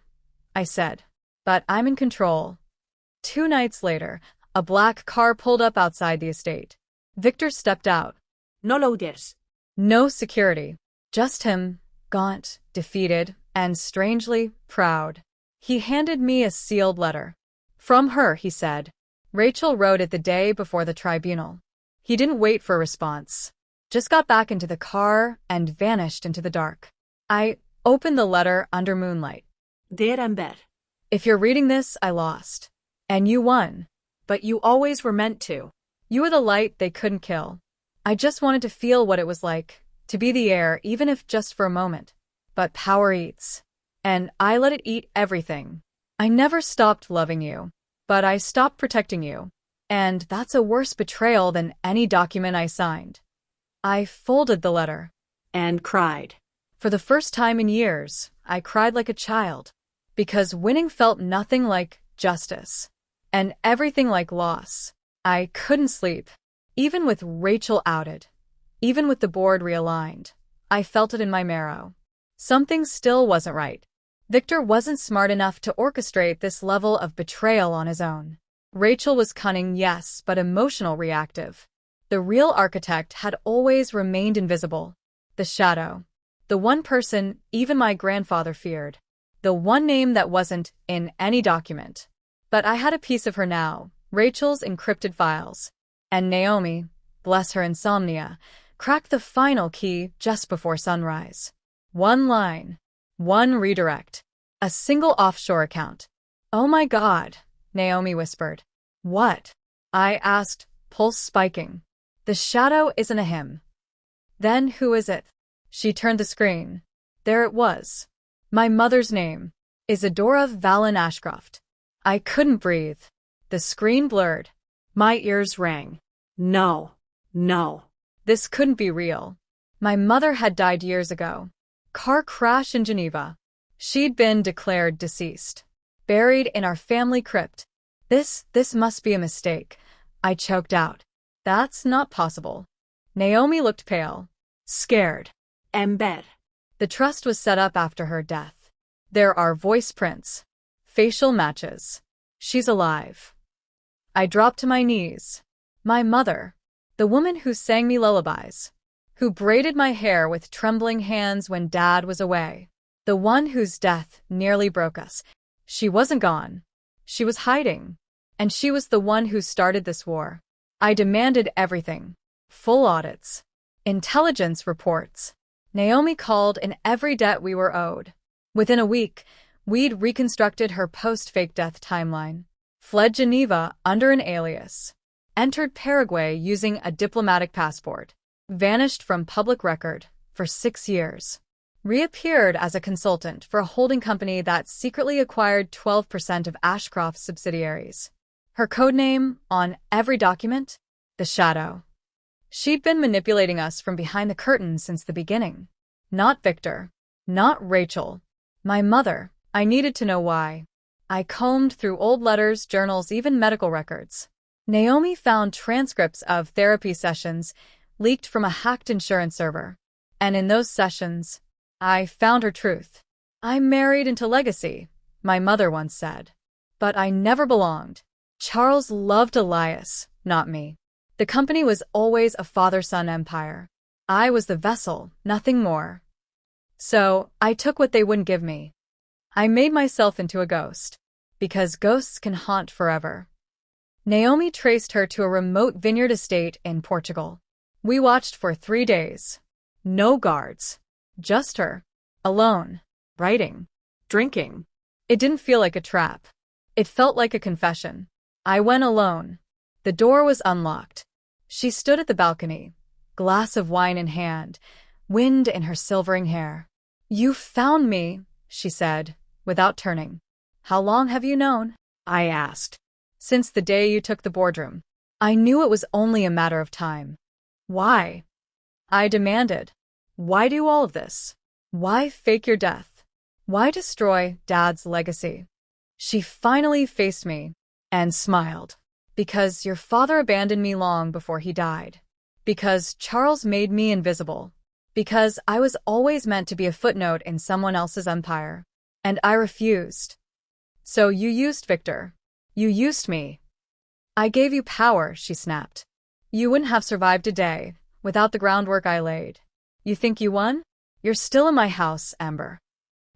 I said. But I'm in control. 2 nights later, a black car pulled up outside the estate. Victor stepped out. No loaders. No security. Just him, gaunt, defeated, and strangely proud. He handed me a sealed letter. From her, he said. Rachel wrote it the day before the tribunal. He didn't wait for a response. Just got back into the car and vanished into the dark. I opened the letter under moonlight. Dear Ember. If you're reading this, I lost. And you won. But you always were meant to. You were the light they couldn't kill. I just wanted to feel what it was like, to be the heir, even if just for a moment. But power eats. And I let it eat everything. I never stopped loving you. But I stopped protecting you. And that's a worse betrayal than any document I signed. I folded the letter. And cried. For the first time in years, I cried like a child. Because winning felt nothing like justice. And everything like loss. I couldn't sleep. Even with Rachel outed. Even with the board realigned. I felt it in my marrow. Something still wasn't right. Victor wasn't smart enough to orchestrate this level of betrayal on his own. Rachel was cunning, yes, but emotional reactive. The real architect had always remained invisible. The shadow. The one person even my grandfather feared. The one name that wasn't in any document. But I had a piece of her now, Rachel's encrypted files. And Naomi, bless her insomnia, cracked the final key just before sunrise. One line. One redirect. A single offshore account. Oh my God, Naomi whispered. What? I asked, pulse spiking. The shadow isn't a him. Then who is it? She turned the screen. There it was. My mother's name. Isadora Valen Ashcroft. I couldn't breathe. The screen blurred. My ears rang. No. No. This couldn't be real. My mother had died years ago. Car crash in Geneva. She'd been declared deceased. Buried in our family crypt. This must be a mistake. I choked out. That's not possible. Naomi looked pale. Scared. Ember. The trust was set up after her death. There are voice prints. Facial matches. She's alive. I dropped to my knees. My mother. The woman who sang me lullabies. Who braided my hair with trembling hands when Dad was away. The one whose death nearly broke us. She wasn't gone. She was hiding. And she was the one who started this war. I demanded everything. Full audits. Intelligence reports. Naomi called in every debt we were owed. Within a week, we'd reconstructed her post-fake death timeline. Fled Geneva under an alias. Entered Paraguay using a diplomatic passport. Vanished from public record for 6 years. Reappeared as a consultant for a holding company that secretly acquired 12% of Ashcroft's subsidiaries. Her codename on every document? The Shadow. She'd been manipulating us from behind the curtain since the beginning. Not Victor. Not Rachel. My mother. I needed to know why. I combed through old letters, journals, even medical records. Naomi found transcripts of therapy sessions leaked from a hacked insurance server. And in those sessions, I found her truth. I married into legacy, my mother once said. But I never belonged. Charles loved Elias, not me. The company was always a father-son empire. I was the vessel, nothing more. So, I took what they wouldn't give me. I made myself into a ghost. Because ghosts can haunt forever. Naomi traced her to a remote vineyard estate in Portugal. We watched for 3 days. No guards. Just her. Alone. Writing. Drinking. It didn't feel like a trap. It felt like a confession. I went alone. The door was unlocked. She stood at the balcony, glass of wine in hand, wind in her silvering hair. You found me, she said, without turning. How long have you known? I asked. Since the day you took the boardroom. I knew it was only a matter of time. Why? I demanded. Why do all of this? Why fake your death? Why destroy Dad's legacy? She finally faced me and smiled. Because your father abandoned me long before he died. Because Charles made me invisible. Because I was always meant to be a footnote in someone else's empire. And I refused. So you used Victor. You used me. I gave you power, she snapped. You wouldn't have survived a day without the groundwork I laid. You think you won? You're still in my house, Ember.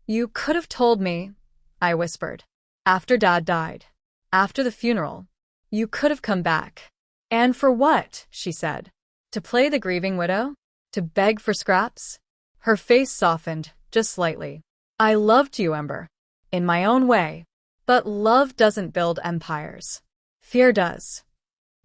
You could have told me, I whispered. After Dad died. After the funeral. You could have come back. And for what? She said. To play the grieving widow? To beg for scraps? Her face softened, just slightly. I loved you, Ember. In my own way. But love doesn't build empires. Fear does.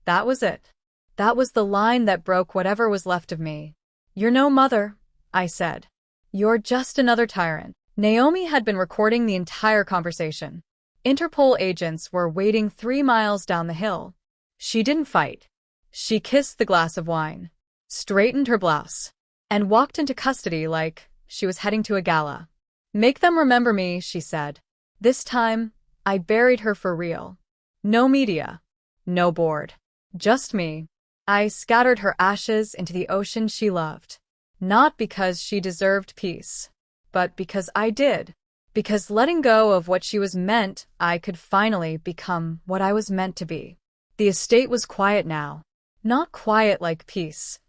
That was it. That was the line that broke whatever was left of me. You're no mother, I said. You're just another tyrant. Naomi had been recording the entire conversation. Interpol agents were waiting 3 miles down the hill. She didn't fight. She kissed the glass of wine, straightened her blouse, and walked into custody like she was heading to a gala. Make them remember me, she said. This time, I buried her for real. No media. No board. Just me. I scattered her ashes into the ocean she loved. Not because she deserved peace, but because I did. Because letting go of what she was meant, I could finally become what I was meant to be. The estate was quiet now. Not quiet like peace.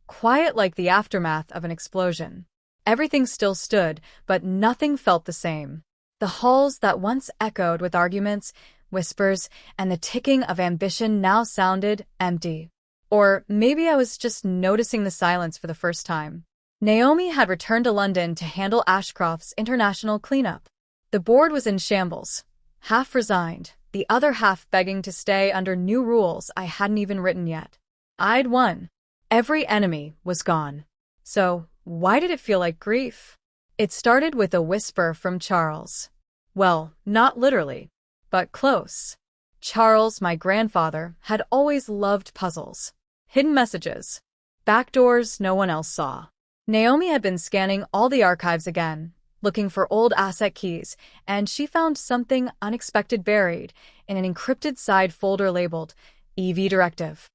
Quiet like the aftermath of an explosion. Everything still stood, but nothing felt the same. The halls that once echoed with arguments, whispers, and the ticking of ambition now sounded empty. Or maybe I was just noticing the silence for the first time. Naomi had returned to London to handle Ashcroft's international cleanup. The board was in shambles. Half resigned, the other half begging to stay under new rules I hadn't even written yet. I'd won. Every enemy was gone. So, why did it feel like grief? It started with a whisper from Charles. Well, not literally, but close. Charles, my grandfather, had always loved puzzles. Hidden messages. Backdoors no one else saw. Naomi had been scanning all the archives again, looking for old asset keys, and she found something unexpected buried in an encrypted side folder labeled EV Directive.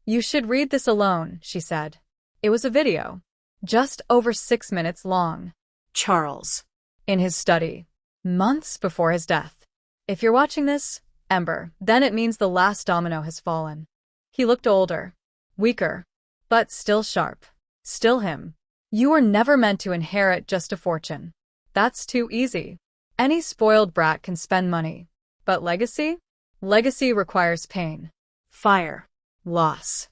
You should read this alone, she said. It was a video, just over 6 minutes long. Charles. In his study, months before his death. If you're watching this, Ember, then it means the last domino has fallen. He looked older, weaker, but still sharp. Still him. You were never meant to inherit just a fortune. That's too easy. Any spoiled brat can spend money. But legacy? Legacy requires pain. Fire. Loss.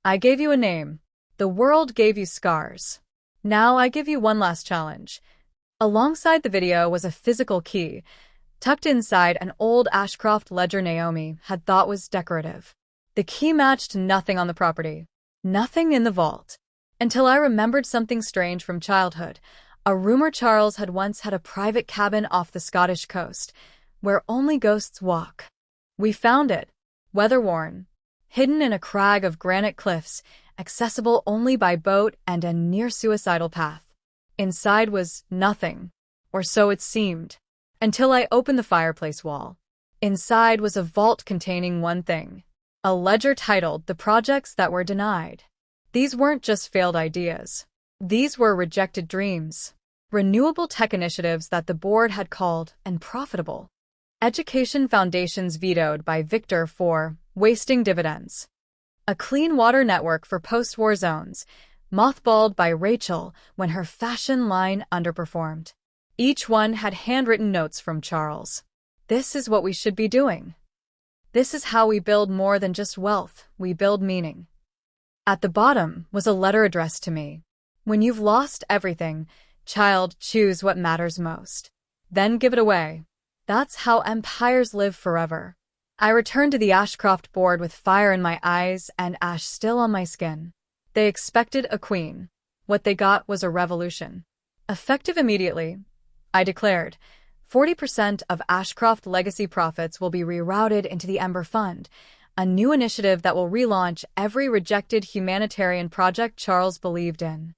I gave you a name. The world gave you scars. Now I give you one last challenge. Alongside the video was a physical key, tucked inside an old Ashcroft ledger Naomi had thought was decorative. The key matched nothing on the property. Nothing in the vault. Until I remembered something strange from childhood. A rumor Charles had once had a private cabin off the Scottish coast, where only ghosts walk. We found it, weather-worn, hidden in a crag of granite cliffs, accessible only by boat and a near-suicidal path. Inside was nothing, or so it seemed, until I opened the fireplace wall. Inside was a vault containing one thing, a ledger titled The Projects That Were Denied. These weren't just failed ideas. These were rejected dreams, renewable tech initiatives that the board had called unprofitable. Education foundations vetoed by Victor for wasting dividends. A clean water network for post-war zones, mothballed by Rachel when her fashion line underperformed. Each one had handwritten notes from Charles. This is what we should be doing. This is how we build more than just wealth, we build meaning. At the bottom was a letter addressed to me. When you've lost everything, child, choose what matters most. Then give it away. That's how empires live forever. I returned to the Ashcroft board with fire in my eyes and ash still on my skin. They expected a queen. What they got was a revolution. Effective immediately, I declared, 40% of Ashcroft legacy profits will be rerouted into the Ember Fund, a new initiative that will relaunch every rejected humanitarian project Charles believed in.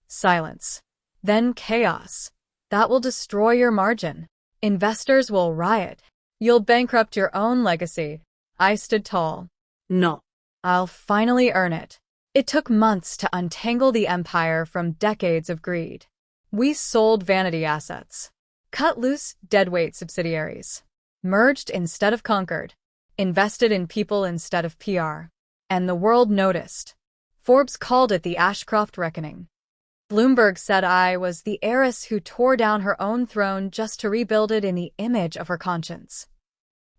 Silence. Then chaos. That will destroy your margin. Investors will riot. You'll bankrupt your own legacy. I stood tall. No. I'll finally earn it. It took months to untangle the empire from decades of greed. We sold vanity assets. Cut loose deadweight subsidiaries. Merged instead of conquered. invested in people instead of PR. And the world noticed. Forbes called it the Ashcroft Reckoning. Bloomberg said I was the heiress who tore down her own throne just to rebuild it in the image of her conscience.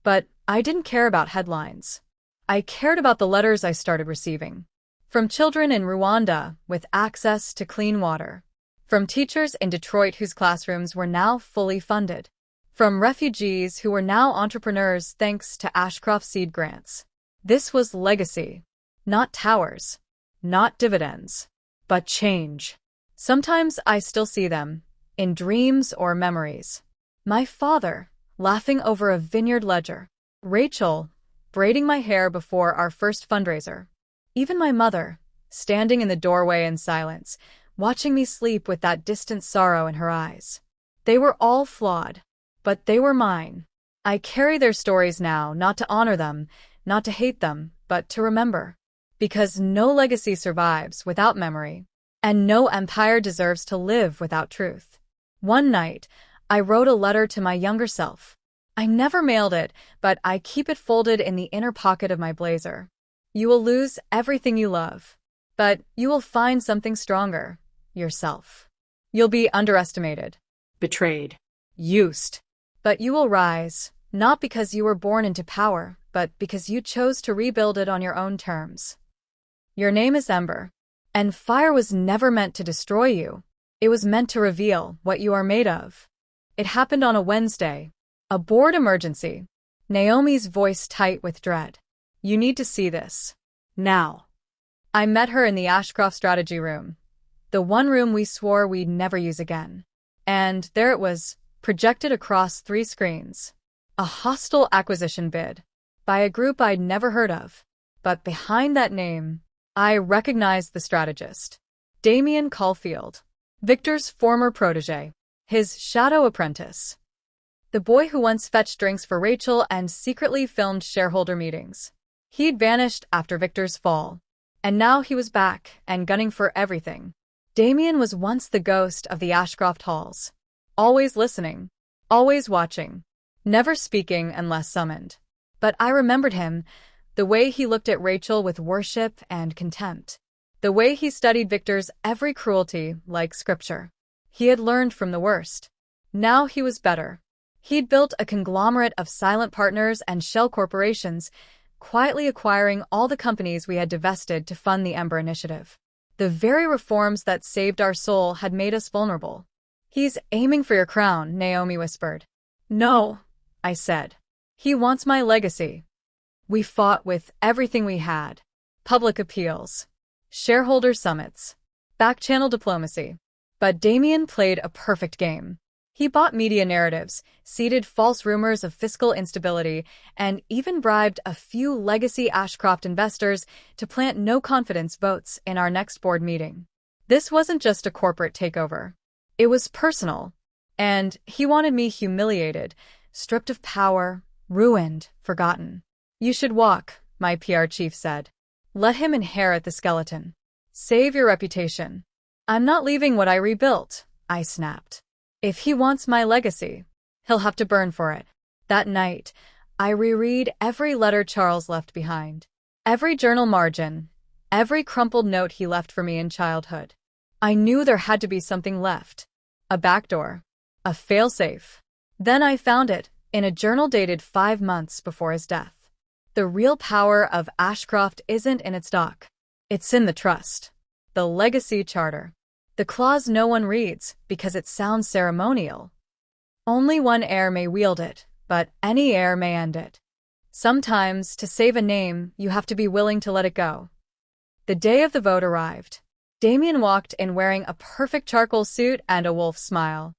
But I didn't care about headlines. I cared about the letters I started receiving. From children in Rwanda with access to clean water. From teachers in Detroit whose classrooms were now fully funded. From refugees who were now entrepreneurs thanks to Ashcroft seed grants. This was legacy. Not towers. Not dividends. But change. Sometimes I still see them, in dreams or memories. My father, laughing over a vineyard ledger. Rachel, braiding my hair before our first fundraiser. Even my mother, standing in the doorway in silence, watching me sleep with that distant sorrow in her eyes. They were all flawed, but they were mine. I carry their stories now, not to honor them, not to hate them, but to remember. Because no legacy survives without memory, and no empire deserves to live without truth. One night, I wrote a letter to my younger self. I never mailed it, but I keep it folded in the inner pocket of my blazer. You will lose everything you love, but you will find something stronger, yourself. You'll be underestimated, Betrayed. used, but you will rise, not because you were born into power, but because you chose to rebuild it on your own terms. Your name is Ember, and fire was never meant to destroy you. It was meant to reveal what you are made of. It happened on a Wednesday. A board emergency. Naomi's voice tight with dread. You need to see this. Now. I met her in the Ashcroft strategy room. The one room we swore we'd never use again. And there it was, projected across 3 screens. A hostile acquisition bid. By a group I'd never heard of. But behind that name, I recognized the strategist. Damien Caulfield. Victor's former protege. His shadow apprentice. The boy who once fetched drinks for Rachel and secretly filmed shareholder meetings. He'd vanished after Victor's fall. And now he was back and gunning for everything. Damien was once the ghost of the Ashcroft halls. Always listening. Always watching. Never speaking unless summoned. But I remembered him, the way he looked at Rachel with worship and contempt. The way he studied Victor's every cruelty like scripture. He had learned from the worst. Now he was better. He'd built a conglomerate of silent partners and shell corporations, quietly acquiring all the companies we had divested to fund the Ember initiative. The very reforms that saved our soul had made us vulnerable. He's aiming for your crown, Naomi whispered. No, I said. He wants my legacy. We fought with everything we had. Public appeals. Shareholder summits. Back-channel diplomacy. But Damien played a perfect game. He bought media narratives, seeded false rumors of fiscal instability, and even bribed a few legacy Ashcroft investors to plant no-confidence votes in our next board meeting. This wasn't just a corporate takeover. It was personal. And he wanted me humiliated, stripped of power, ruined, forgotten. You should walk, my PR chief said. Let him inherit the skeleton. Save your reputation. I'm not leaving what I rebuilt, I snapped. If he wants my legacy, he'll have to burn for it. That night, I reread every letter Charles left behind. Every journal margin. Every crumpled note he left for me in childhood. I knew there had to be something left. A backdoor. A failsafe. Then I found it, in a journal dated 5 months before his death. The real power of Ashcroft isn't in its doc. It's in the trust. The legacy charter. The clause no one reads because it sounds ceremonial. Only one heir may wield it, but any heir may end it. Sometimes, to save a name, you have to be willing to let it go. The day of the vote arrived. Damien walked in wearing a perfect charcoal suit and a wolf smile.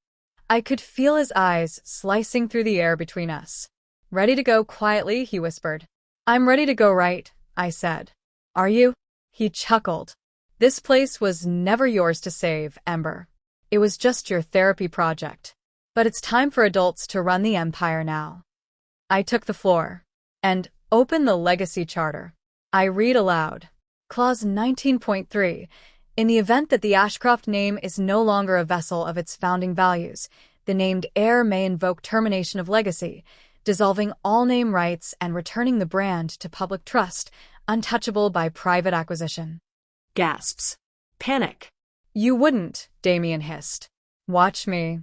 I could feel his eyes slicing through the air between us. Ready to go quietly, he whispered. I'm ready to go right, I said. Are you? He chuckled. This place was never yours to save, Ember. It was just your therapy project. But it's time for adults to run the empire now. I took the floor and opened the legacy charter. I read aloud. Clause 19.3. In the event that the Ashcroft name is no longer a vessel of its founding values, the named heir may invoke termination of legacy dissolving all name rights and returning the brand to public trust, untouchable by private acquisition. Gasps. Panic. You wouldn't, Damien hissed. Watch me.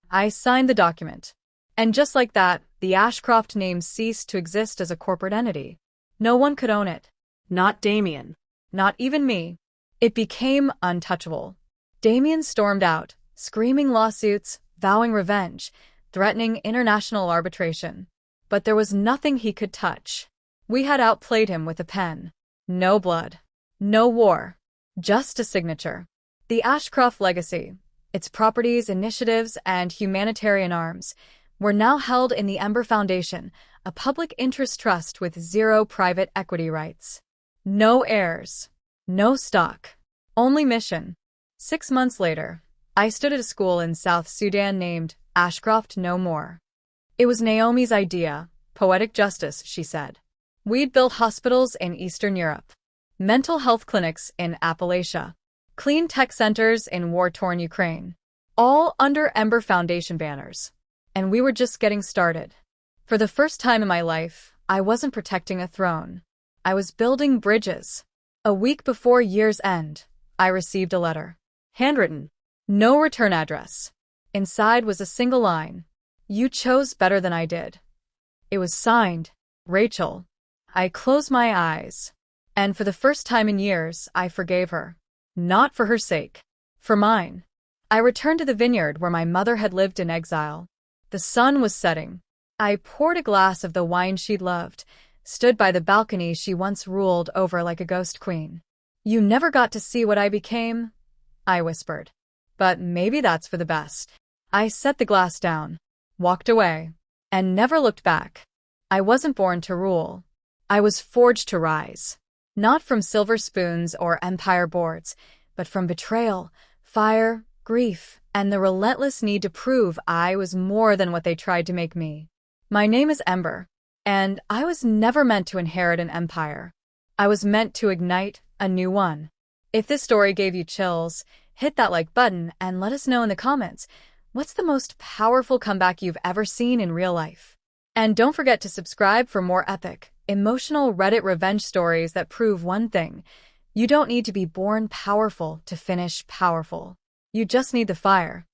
I signed the document. And just like that, the Ashcroft name ceased to exist as a corporate entity. No one could own it. Not Damien. Not even me. It became untouchable. Damien stormed out, screaming lawsuits, vowing revenge, threatening international arbitration. But there was nothing he could touch. We had outplayed him with a pen. No blood. No war. Just a signature. The Ashcroft legacy, its properties, initiatives, and humanitarian arms, were now held in the Ember Foundation, a public interest trust with zero private equity rights. No heirs. No stock. Only mission. 6 months later, I stood at a school in South Sudan named Ashcroft No More. It was Naomi's idea, poetic justice, she said. We'd built hospitals in Eastern Europe, mental health clinics in Appalachia, clean tech centers in war-torn Ukraine, all under Ember Foundation banners. And we were just getting started. For the first time in my life, I wasn't protecting a throne. I was building bridges. A week before year's end, I received a letter. Handwritten. No return address. Inside was a single line. You chose better than I did. It was signed, Rachel. I closed my eyes. And for the first time in years, I forgave her. Not for her sake. For mine. I returned to the vineyard where my mother had lived in exile. The sun was setting. I poured a glass of the wine she'd loved, stood by the balcony she once ruled over like a ghost queen. You never got to see what I became, I whispered. But maybe that's for the best. I set the glass down, walked away, and never looked back. I wasn't born to rule. I was forged to rise. Not from silver spoons or empire boards, but from betrayal, fire, grief, and the relentless need to prove I was more than what they tried to make me. My name is Ember, and I was never meant to inherit an empire. I was meant to ignite a new one. If this story gave you chills, hit that like button and let us know in the comments, what's the most powerful comeback you've ever seen in real life? And don't forget to subscribe for more epic, emotional Reddit revenge stories that prove one thing: you don't need to be born powerful to finish powerful. You just need the fire.